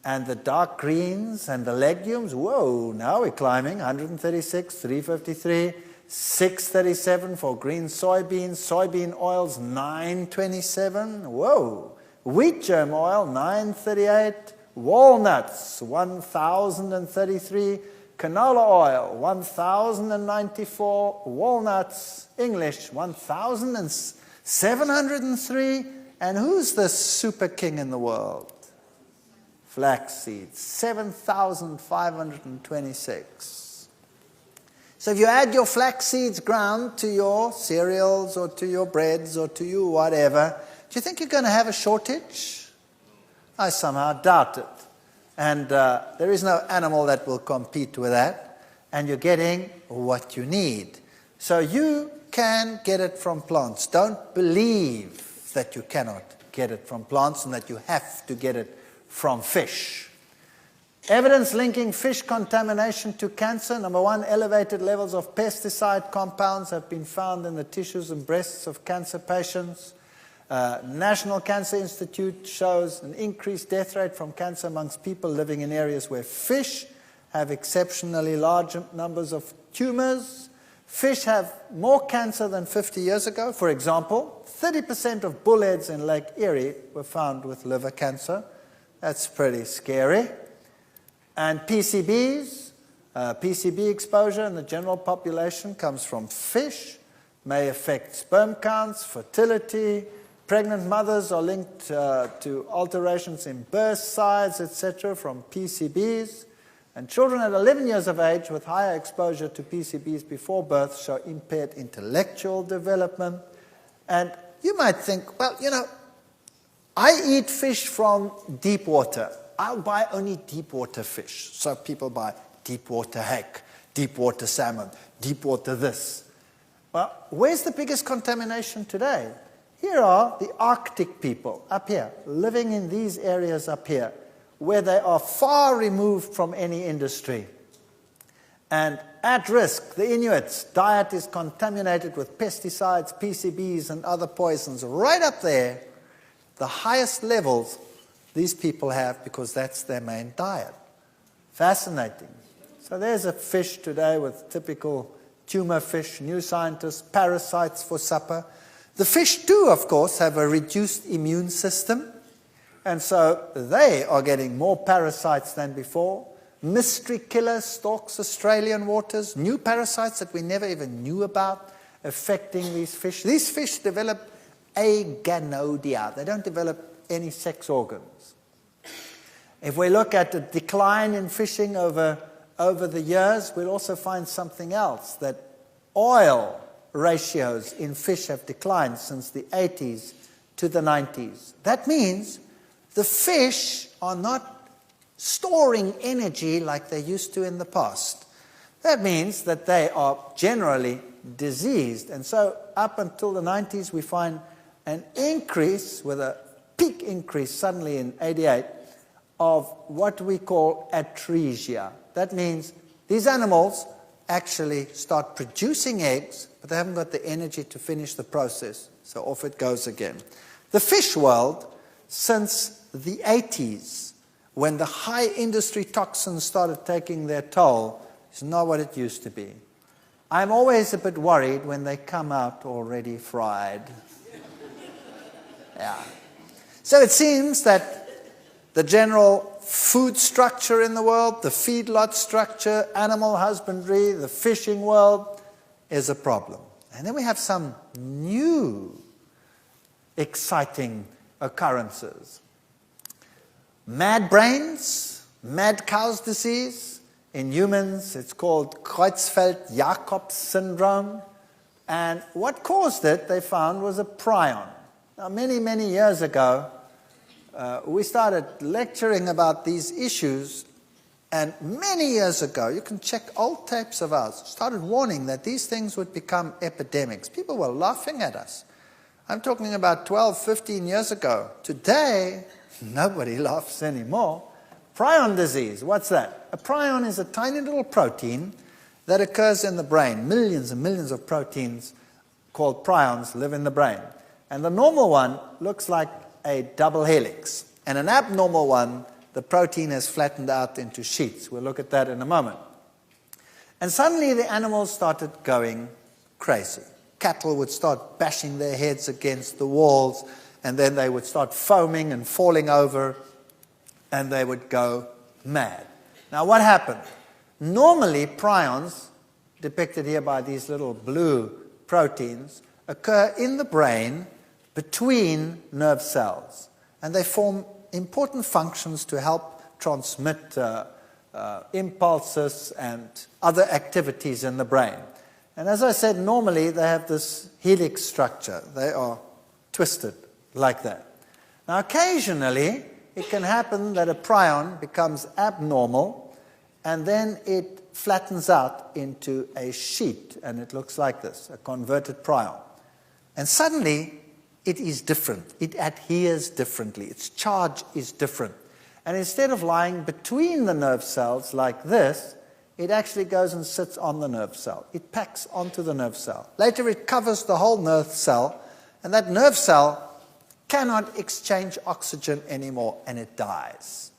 and the dark greens and the legumes, whoa, now we're climbing. 136, 353, 637 for green soybeans. Soybean oils, 927. Whoa. Wheat germ oil, 938. Walnuts, 1,033. Canola oil, 1,094. Walnuts, English, 1,703. And who's the super king in the world? Flax seeds, 7,526. So if you add your flax seeds ground to your cereals or to your breads or to your whatever, do you think you're going to have a shortage? I somehow doubt it. And there is no animal that will compete with that. And you're getting what you need. So you can get it from plants. Don't believe that you cannot get it from plants and that you have to get it from fish. Evidence linking fish contamination to cancer. Number one, elevated levels of pesticide compounds have been found in the tissues and breasts of cancer patients. National Cancer Institute shows an increased death rate from cancer amongst people living in areas where fish have exceptionally large numbers of tumors. Fish have more cancer than 50 years ago. For example, 30% of bullheads in Lake Erie were found with liver cancer. That's pretty scary. And PCBs, PCB exposure in the general population comes from fish, may affect sperm counts, fertility. Pregnant mothers are linked to alterations in birth size, etc., from PCBs. And children at 11 years of age with higher exposure to PCBs before birth show impaired intellectual development. And you might think, well, you know, I eat fish from deep water. I'll buy only deep water fish. So people buy deep water hake, deep water salmon, deep water this. Well, where's the biggest contamination today? Here are the Arctic people up here, living in these areas up here, where they are far removed from any industry. And at risk, the Inuits' diet is contaminated with pesticides, PCBs, and other poisons right up there, the highest levels these people have, because that's their main diet. Fascinating. So there's a fish today with typical tumor fish, new scientists, parasites for supper. The fish too, of course, have a reduced immune system, and so they are getting more parasites than before. Mystery killer stalks Australian waters, new parasites that we never even knew about affecting these fish. These fish develop aganodia. They don't develop any sex organs. If we look at the decline in fishing over the years, we'll also find something else, that oil ratios in fish have declined since the 80s to the 90s. That means the fish are not storing energy like they used to in the past. That means that they are generally diseased. And so up until the 90s, we find an increase, with a peak increase suddenly in 88, of what we call atresia. That means these animals actually start producing eggs, but they haven't got the energy to finish the process, so off it goes again. The fish world, since the 80s, when the high industry toxins started taking their toll, is not what it used to be. I'm always a bit worried when they come out already fried. Yeah. So it seems that the general food structure in the world, the feedlot structure, animal husbandry, the fishing world, is a problem. And then we have some new exciting occurrences. Mad brains, mad cow's disease. In humans, it's called Creutzfeldt-Jakob syndrome. And what caused it, they found, was a prion. Now, many, many years ago, we started lecturing about these issues, and many years ago, you can check old tapes of ours, started warning that these things would become epidemics. People were laughing at us. I'm talking about 12, 15 years ago. Today, nobody laughs anymore. Prion disease, what's that? A prion is a tiny little protein that occurs in the brain. Millions and millions of proteins called prions live in the brain. And the normal one looks like a double helix. And an abnormal one, the protein has flattened out into sheets. We'll look at that in a moment. And suddenly the animals started going crazy. Cattle would start bashing their heads against the walls, and then they would start foaming and falling over, and they would go mad. Now what happened? Normally prions, depicted here by these little blue proteins, occur in the brain between nerve cells, and they form important functions to help transmit impulses and other activities in the brain. And as I said, normally they have this helix structure. They are twisted like that. Now occasionally it can happen that a prion becomes abnormal, and then it flattens out into a sheet, and it looks like this, a converted prion. And suddenly it is different. It adheres differently. Its charge is different. And instead of lying between the nerve cells like this, it actually goes and sits on the nerve cell. It packs onto the nerve cell. Later it covers the whole nerve cell, and that nerve cell cannot exchange oxygen anymore, and it dies.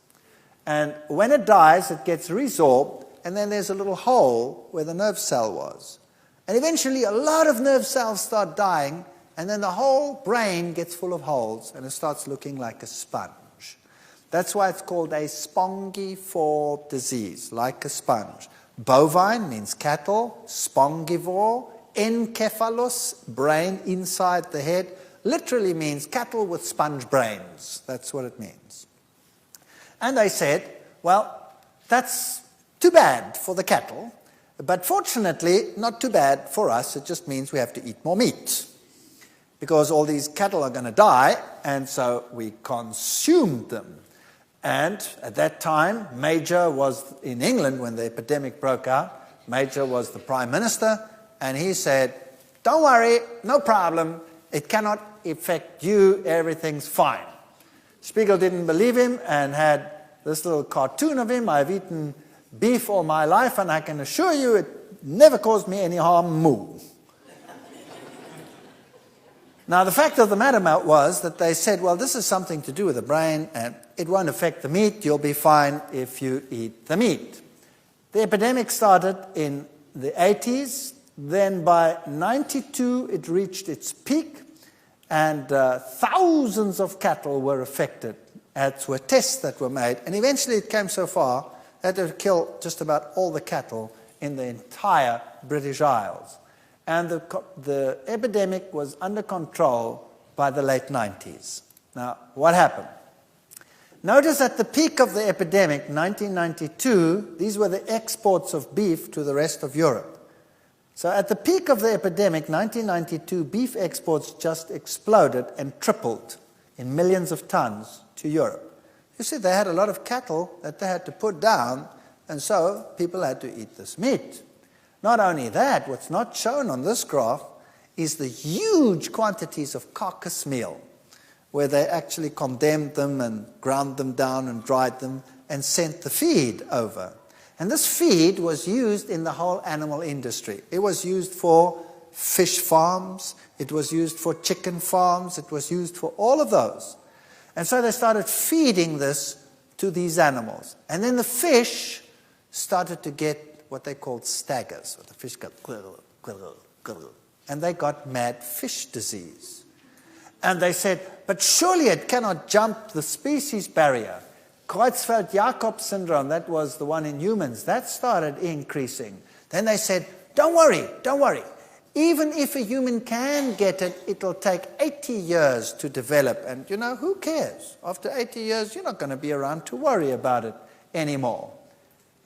And when it dies, it gets resorbed, and then there's a little hole where the nerve cell was. And eventually a lot of nerve cells start dying, and then the whole brain gets full of holes, and it starts looking like a sponge. That's why it's called a spongiform disease, like a sponge. Bovine means cattle, spongivore, encephalus, brain inside the head, literally means cattle with sponge brains. That's what it means. And I said, well, that's too bad for the cattle, but fortunately not too bad for us. It just means we have to eat more meat, because all these cattle are going to die, and so we consumed them. And at that time, Major was in England when the epidemic broke out. Major was the Prime Minister, and he said, don't worry, no problem, it cannot affect you, everything's fine. Spiegel didn't believe him and had this little cartoon of him. I've eaten beef all my life, and I can assure you it never caused me any harm, moo. Now, the fact of the matter was that they said, well, this is something to do with the brain, and it won't affect the meat. You'll be fine if you eat the meat. The epidemic started in the 80s. Then by 92, it reached its peak, and thousands of cattle were affected, as were tests that were made. And eventually it came so far that it would kill just about all the cattle in the entire British Isles. And the epidemic was under control by the late 90s. Now, what happened? Notice at the peak of the epidemic, 1992, these were the exports of beef to the rest of Europe. So at the peak of the epidemic, 1992, beef exports just exploded and tripled in millions of tons to Europe. You see, they had a lot of cattle that they had to put down, and so people had to eat this meat. Not only that, what's not shown on this graph is the huge quantities of carcass meal, where they actually condemned them and ground them down and dried them and sent the feed over. And this feed was used in the whole animal industry. It was used for fish farms, it was used for chicken farms, it was used for all of those. And so they started feeding this to these animals. And then the fish started to get what they called staggers. The fish got and they got mad fish disease. And they said, but surely it cannot jump the species barrier. Creutzfeldt-Jakob syndrome, that was the one in humans, that started increasing. Then they said, don't worry. Even if a human can get it, it'll take 80 years to develop. And you know, who cares? After 80 years, you're not going to be around to worry about it anymore.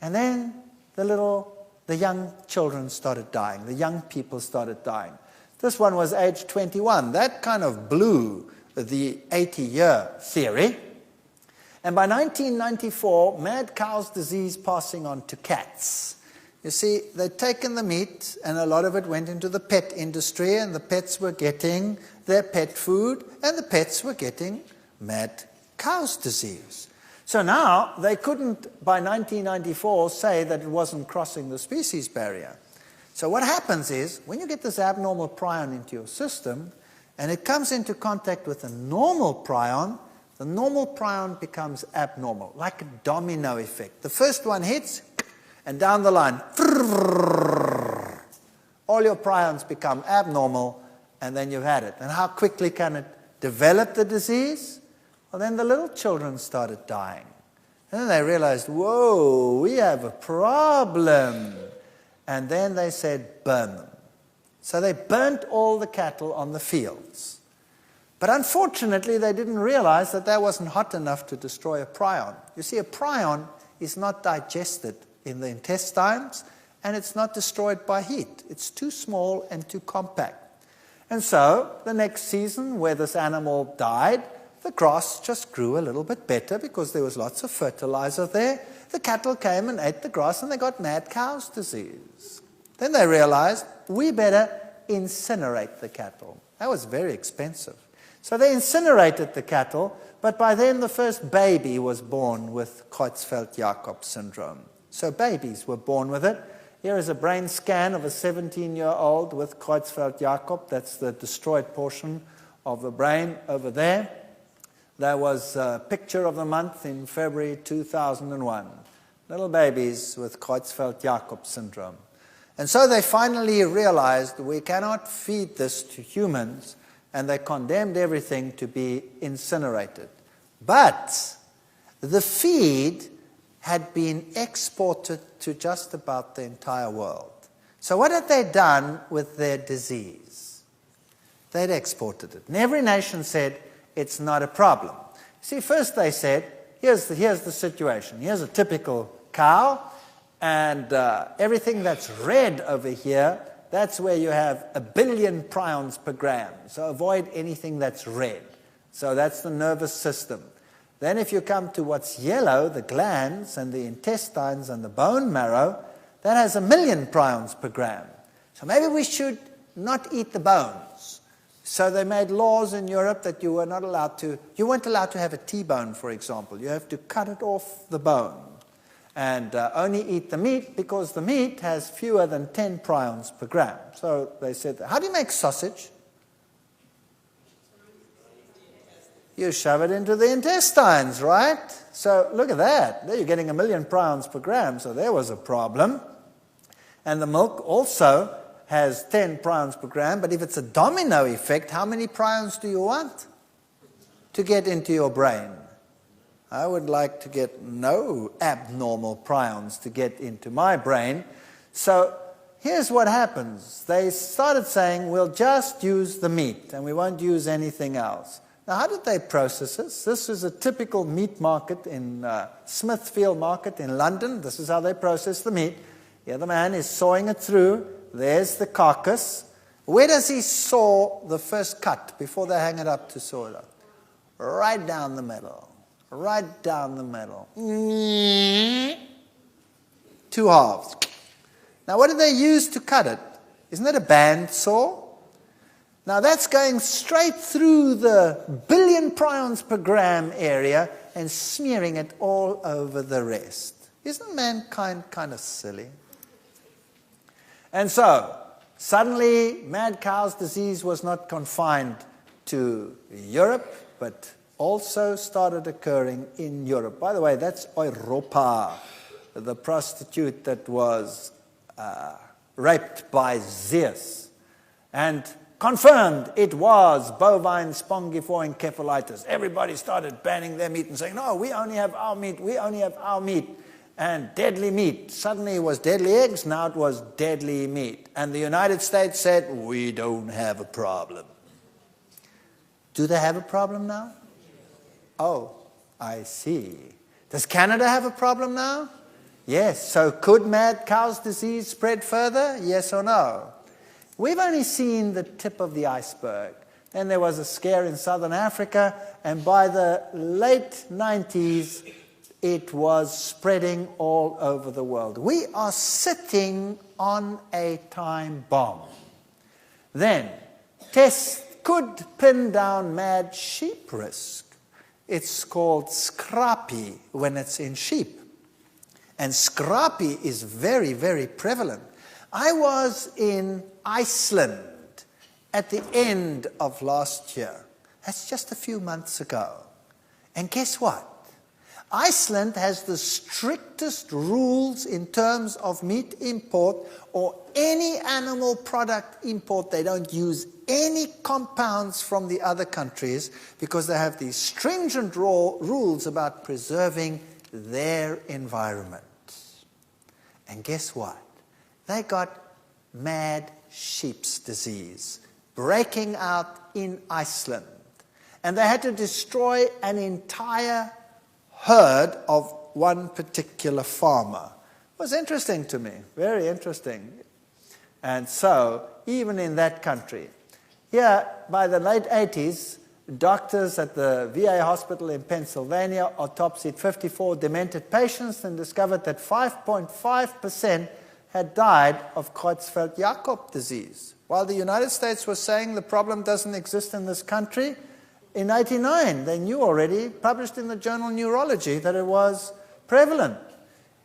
And then the young children started dying. The young people started dying. This one was age 21. That kind of blew the 80-year theory. And by 1994, mad cow's disease passing on to cats. You see, they'd taken the meat, and a lot of it went into the pet industry, and the pets were getting their pet food, and the pets were getting mad cow's disease. So now, they couldn't, by 1994, say that it wasn't crossing the species barrier. So what happens is, when you get this abnormal prion into your system, and it comes into contact with a normal prion, the normal prion becomes abnormal, like a domino effect. The first one hits, and down the line, all your prions become abnormal, and then you've had it. And how quickly can it develop the disease? Well, then the little children started dying. And then they realized, whoa, we have a problem. And then they said, burn them. So they burnt all the cattle on the fields. But unfortunately, they didn't realize that that wasn't hot enough to destroy a prion. You see, a prion is not digested in the intestines, and it's not destroyed by heat. It's too small and too compact. And so, the next season, where this animal died, the grass just grew a little bit better because there was lots of fertilizer there. The cattle came and ate the grass, and they got mad cow's disease. Then they realized, we better incinerate the cattle. That was very expensive. So they incinerated the cattle, but by then the first baby was born with Creutzfeldt-Jakob syndrome. So babies were born with it. Here is a brain scan of a 17-year-old with Creutzfeldt-Jakob. That's the destroyed portion of the brain over there. There was a picture of the month in February 2001. Little babies with Creutzfeldt-Jakob syndrome. And so they finally realized we cannot feed this to humans, and they condemned everything to be incinerated. But the feed had been exported to just about the entire world. So what had they done with their disease? They'd exported it. And every nation said, it's not a problem. See, first they said, here's the situation. Here's a typical cow, and everything that's red over here, that's where you have 1 billion prions per gram. So avoid anything that's red. So that's the nervous system. Then if you come to what's yellow, the glands and the intestines and the bone marrow, that has 1 million prions per gram. So maybe we should not eat the bones. So they made laws in Europe that you weren't allowed to have a T-bone, for example. You have to cut it off the bone. and only eat the meat because the meat has fewer than 10 prions per gram. So they said, how do you make sausage? You shove it into the intestines, right? So look at that. There you're getting 1 million prions per gram, so there was a problem. And the milk also has 10 prions per gram, but if it's a domino effect, how many prions do you want to get into your brain? I would like to get no abnormal prions to get into my brain. So here's what happens. They started saying, we'll just use the meat and we won't use anything else. Now, how did they process this? This is a typical meat market in Smithfield Market in London. This is how they process the meat. Here the man is sawing it through. There's the carcass. Where does he saw the first cut before they hang it up to saw it up? Right down the middle. Right down the middle. 2 halves. Now, what did they use to cut it? Isn't that a bandsaw? Now, that's going straight through the 1 billion prions per gram area and smearing it all over the rest. Isn't mankind kind of silly? And so, suddenly, mad cow's disease was not confined to Europe, but also started occurring in Europe. By the way, that's Europa, the prostitute that was raped by Zeus. And confirmed it was bovine spongiform encephalitis. Everybody started banning their meat and saying, no, we only have our meat, we only have our meat. And deadly meat. Suddenly it was deadly eggs, now it was deadly meat. And the United States said, we don't have a problem. Do they have a problem now? Oh, I see. Does Canada have a problem now? Yes. So could mad cow's disease spread further? Yes or no? We've only seen the tip of the iceberg. Then there was a scare in southern Africa, and by the late 90s, it was spreading all over the world. We are sitting on a time bomb. Then, tests could pin down mad sheep risk. It's called scrapie when it's in sheep. And scrapie is very, very prevalent. I was in Iceland at the end of last year. That's just a few months ago. And guess what? Iceland has the strictest rules in terms of meat import or any animal product import. They don't use any compounds from the other countries because they have these stringent rules about preserving their environment. And guess what? They got mad sheep's disease breaking out in Iceland. And they had to destroy an entire herd of one particular farmer. It was interesting to me, very interesting. And so, even in that country, here by the late 80s, doctors at the VA hospital in Pennsylvania autopsied 54 demented patients and discovered that 5.5% had died of Creutzfeldt-Jakob disease. While the United States was saying the problem doesn't exist in this country, in 1989, they knew already, published in the journal Neurology, that it was prevalent.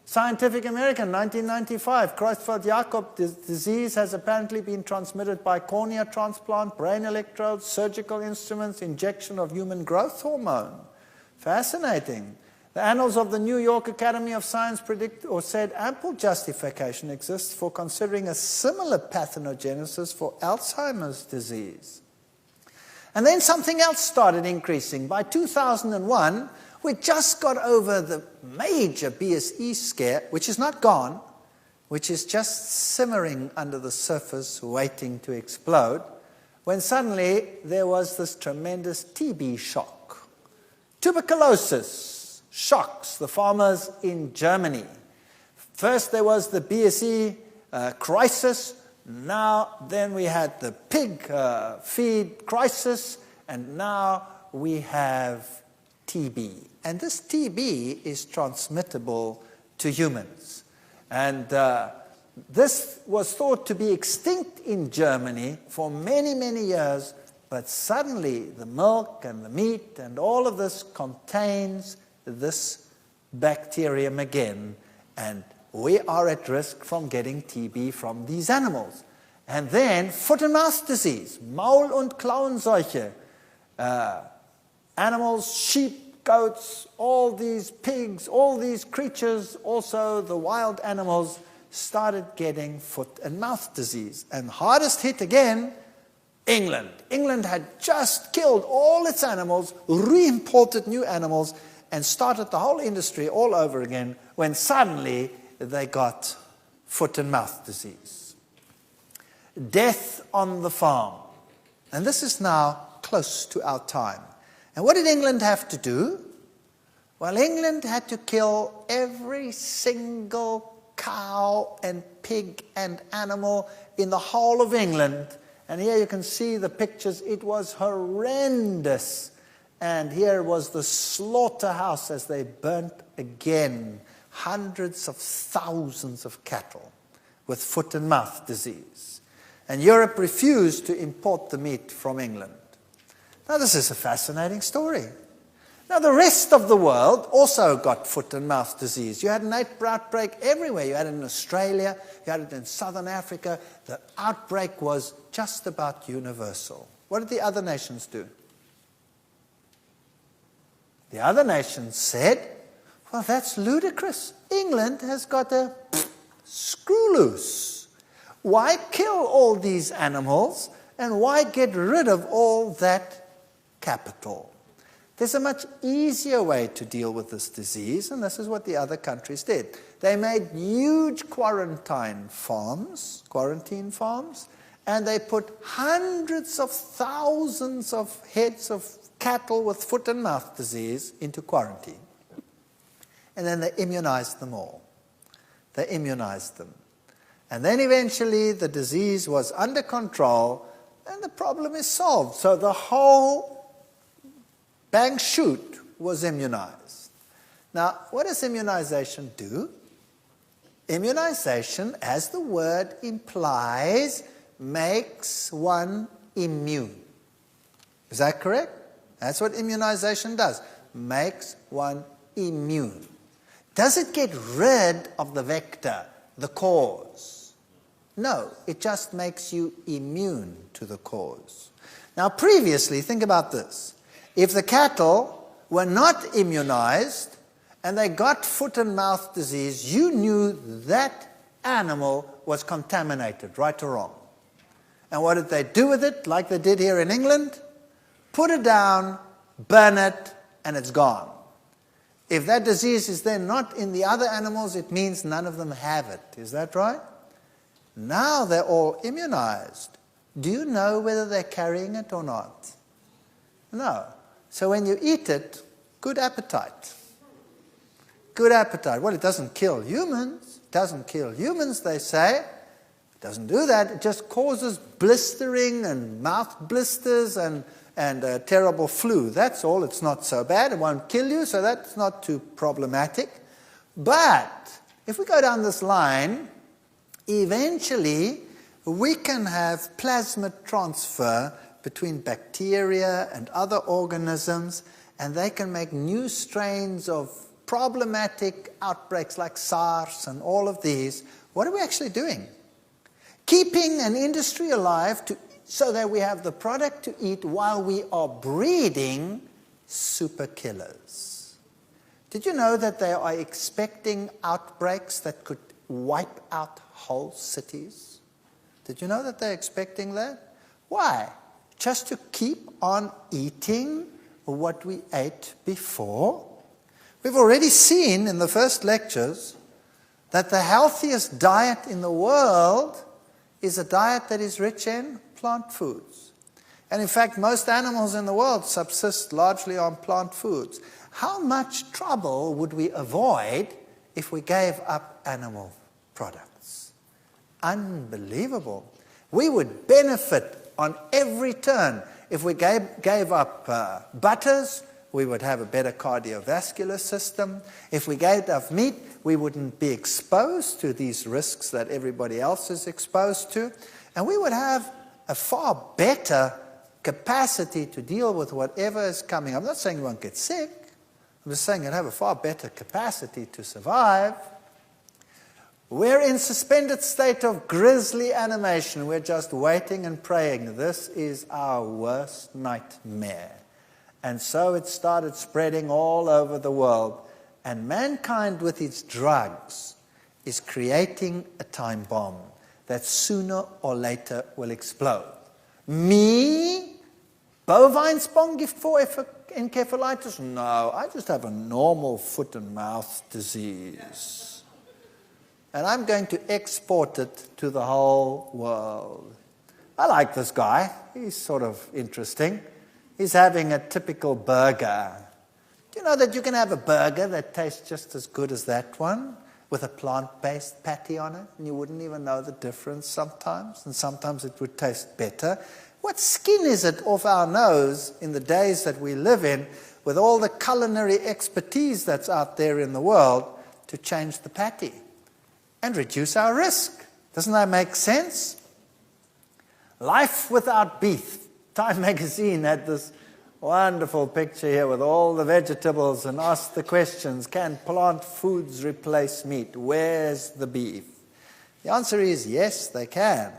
Scientific American, 1995, Creutzfeldt-Jakob disease has apparently been transmitted by cornea transplant, brain electrodes, surgical instruments, injection of human growth hormone. Fascinating. The Annals of the New York Academy of Science predict or said ample justification exists for considering a similar pathogenesis for Alzheimer's disease. And then something else started increasing. By 2001, we just got over the major BSE scare, which is not gone, which is just simmering under the surface waiting to explode, when suddenly there was this tremendous TB shock. Tuberculosis shocks the farmers in Germany. First there was the BSE crisis. Then we had the pig feed crisis, and now we have TB. And this TB is transmittable to humans. And this was thought to be extinct in Germany for many, many years, but suddenly the milk and the meat and all of this contains this bacterium again. And we are at risk from getting TB from these animals. And then foot and mouth disease, Maul- und Klauenseuche, animals, sheep, goats, all these pigs, all these creatures, also the wild animals, started getting foot and mouth disease. And hardest hit again, England. England had just killed all its animals, re-imported new animals, and started the whole industry all over again when suddenly they got foot and mouth disease. Death on the farm. And this is now close to our time. And what did England have to do? Well, England had to kill every single cow and pig and animal in the whole of England. And here you can see the pictures. It was horrendous. And here was the slaughterhouse as they burnt again hundreds of thousands of cattle with foot and mouth disease. And Europe refused to import the meat from England. Now, this is a fascinating story. Now, the rest of the world also got foot and mouth disease. You had an outbreak everywhere. You had it in Australia, you had it in Southern Africa. The outbreak was just about universal. What did the other nations do? The other nations said, well, that's ludicrous. England has got a screw loose. Why kill all these animals and why get rid of all that capital? There's a much easier way to deal with this disease, and this is what the other countries did. They made huge quarantine farms, and they put hundreds of thousands of heads of cattle with foot and mouth disease into quarantine. And then they immunized them all. They immunized them. And then eventually the disease was under control and the problem is solved. So the whole bang shoot was immunized. Now, what does immunization do? Immunization, as the word implies, makes one immune. Is that correct? That's what immunization does. Makes one immune. Does it get rid of the vector, the cause? No, it just makes you immune to the cause. Now, previously, think about this. If the cattle were not immunized and they got foot and mouth disease, you knew that animal was contaminated, right or wrong. And what did they do with it, like they did here in England? Put it down, burn it, and it's gone. If that disease is then not in the other animals, it means none of them have it. Is that right? Now they're all immunized. Do you know whether they're carrying it or not? No. So when you eat it, good appetite. Good appetite. Well, it doesn't kill humans. It doesn't kill humans, they say. It doesn't do that. It just causes blistering and mouth blisters and a terrible flu. That's all. It's not so bad. It won't kill you, so that's not too problematic. But if we go down this line, eventually we can have plasmid transfer between bacteria and other organisms, and they can make new strains of problematic outbreaks like SARS and all of these. What are we actually doing? Keeping an industry alive so that we have the product to eat while we are breeding super killers. Did you know that they are expecting outbreaks that could wipe out whole cities? Did you know that they're expecting that? Why? Just to keep on eating what we ate before? We've already seen in the first lectures that the healthiest diet in the world is a diet that is rich in plant foods. And in fact, most animals in the world subsist largely on plant foods. How much trouble would we avoid if we gave up animal products? Unbelievable. We would benefit on every turn. If we gave up butters, we would have a better cardiovascular system. If we gave up meat, we wouldn't be exposed to these risks that everybody else is exposed to. And we would have a far better capacity to deal with whatever is coming. I'm not saying we won't get sick. I'm just saying you'd have a far better capacity to survive. We're in suspended state of grisly animation. We're just waiting and praying. This is our worst nightmare. And so it started spreading all over the world. And mankind with its drugs is creating a time bomb that sooner or later will explode. Me? Bovine spongift for encephalitis? No, I just have a normal foot and mouth disease. And I'm going to export it to the whole world. I like this guy. He's sort of interesting. He's having a typical burger. Do you know that you can have a burger that tastes just as good as that one with a plant-based patty on it, and you wouldn't even know the difference sometimes, and sometimes it would taste better? What skin is it off our nose in the days that we live in with all the culinary expertise that's out there in the world to change the patty and reduce our risk? Doesn't that make sense? Life without beef. Time magazine had this wonderful picture here with all the vegetables and asked the questions, can plant foods replace meat? Where's the beef? The answer is yes, they can.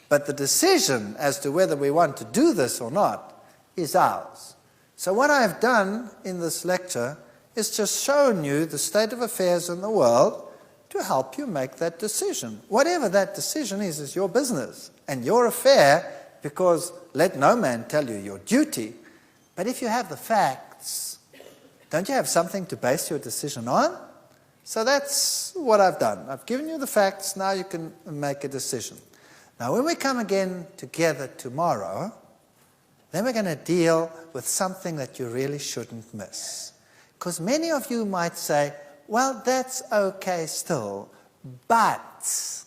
But the decision as to whether we want to do this or not is ours. So what I've done in this lecture is just shown you the state of affairs in the world to help you make that decision. Whatever that decision is your business and your affair, because let no man tell you your duty. But if you have the facts, don't you have something to base your decision on? So that's what I've done. I've given you the facts, now you can make a decision. Now when we come again together tomorrow, then we're going to deal with something that you really shouldn't miss. Because many of you might say, well, that's okay still, but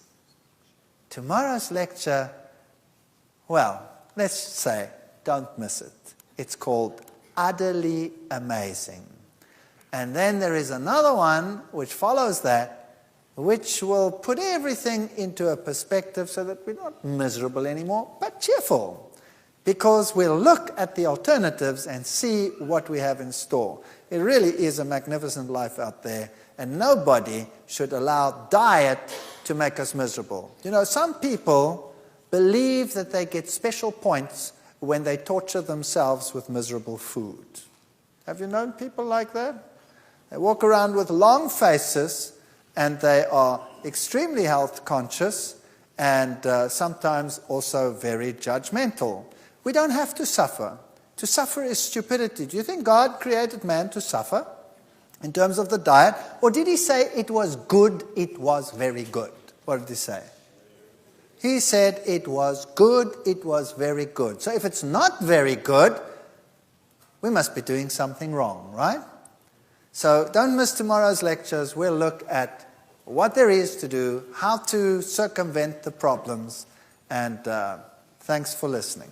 tomorrow's lecture, well, let's say, don't miss it. It's called Utterly Amazing. And then there is another one which follows that, which will put everything into a perspective so that we're not miserable anymore, but cheerful. Because we'll look at the alternatives and see what we have in store. It really is a magnificent life out there, and nobody should allow diet to make us miserable. You know, some people believe that they get special points when they torture themselves with miserable food. Have you known people like that? They walk around with long faces, and they are extremely health conscious, and sometimes also very judgmental. We don't have to suffer. To suffer is stupidity. Do you think God created man to suffer in terms of the diet? Or did he say it was good, it was very good? What did he say? He said it was good, it was very good. So if it's not very good, we must be doing something wrong, right? So don't miss tomorrow's lectures. We'll look at what there is to do, how to circumvent the problems, and thanks for listening.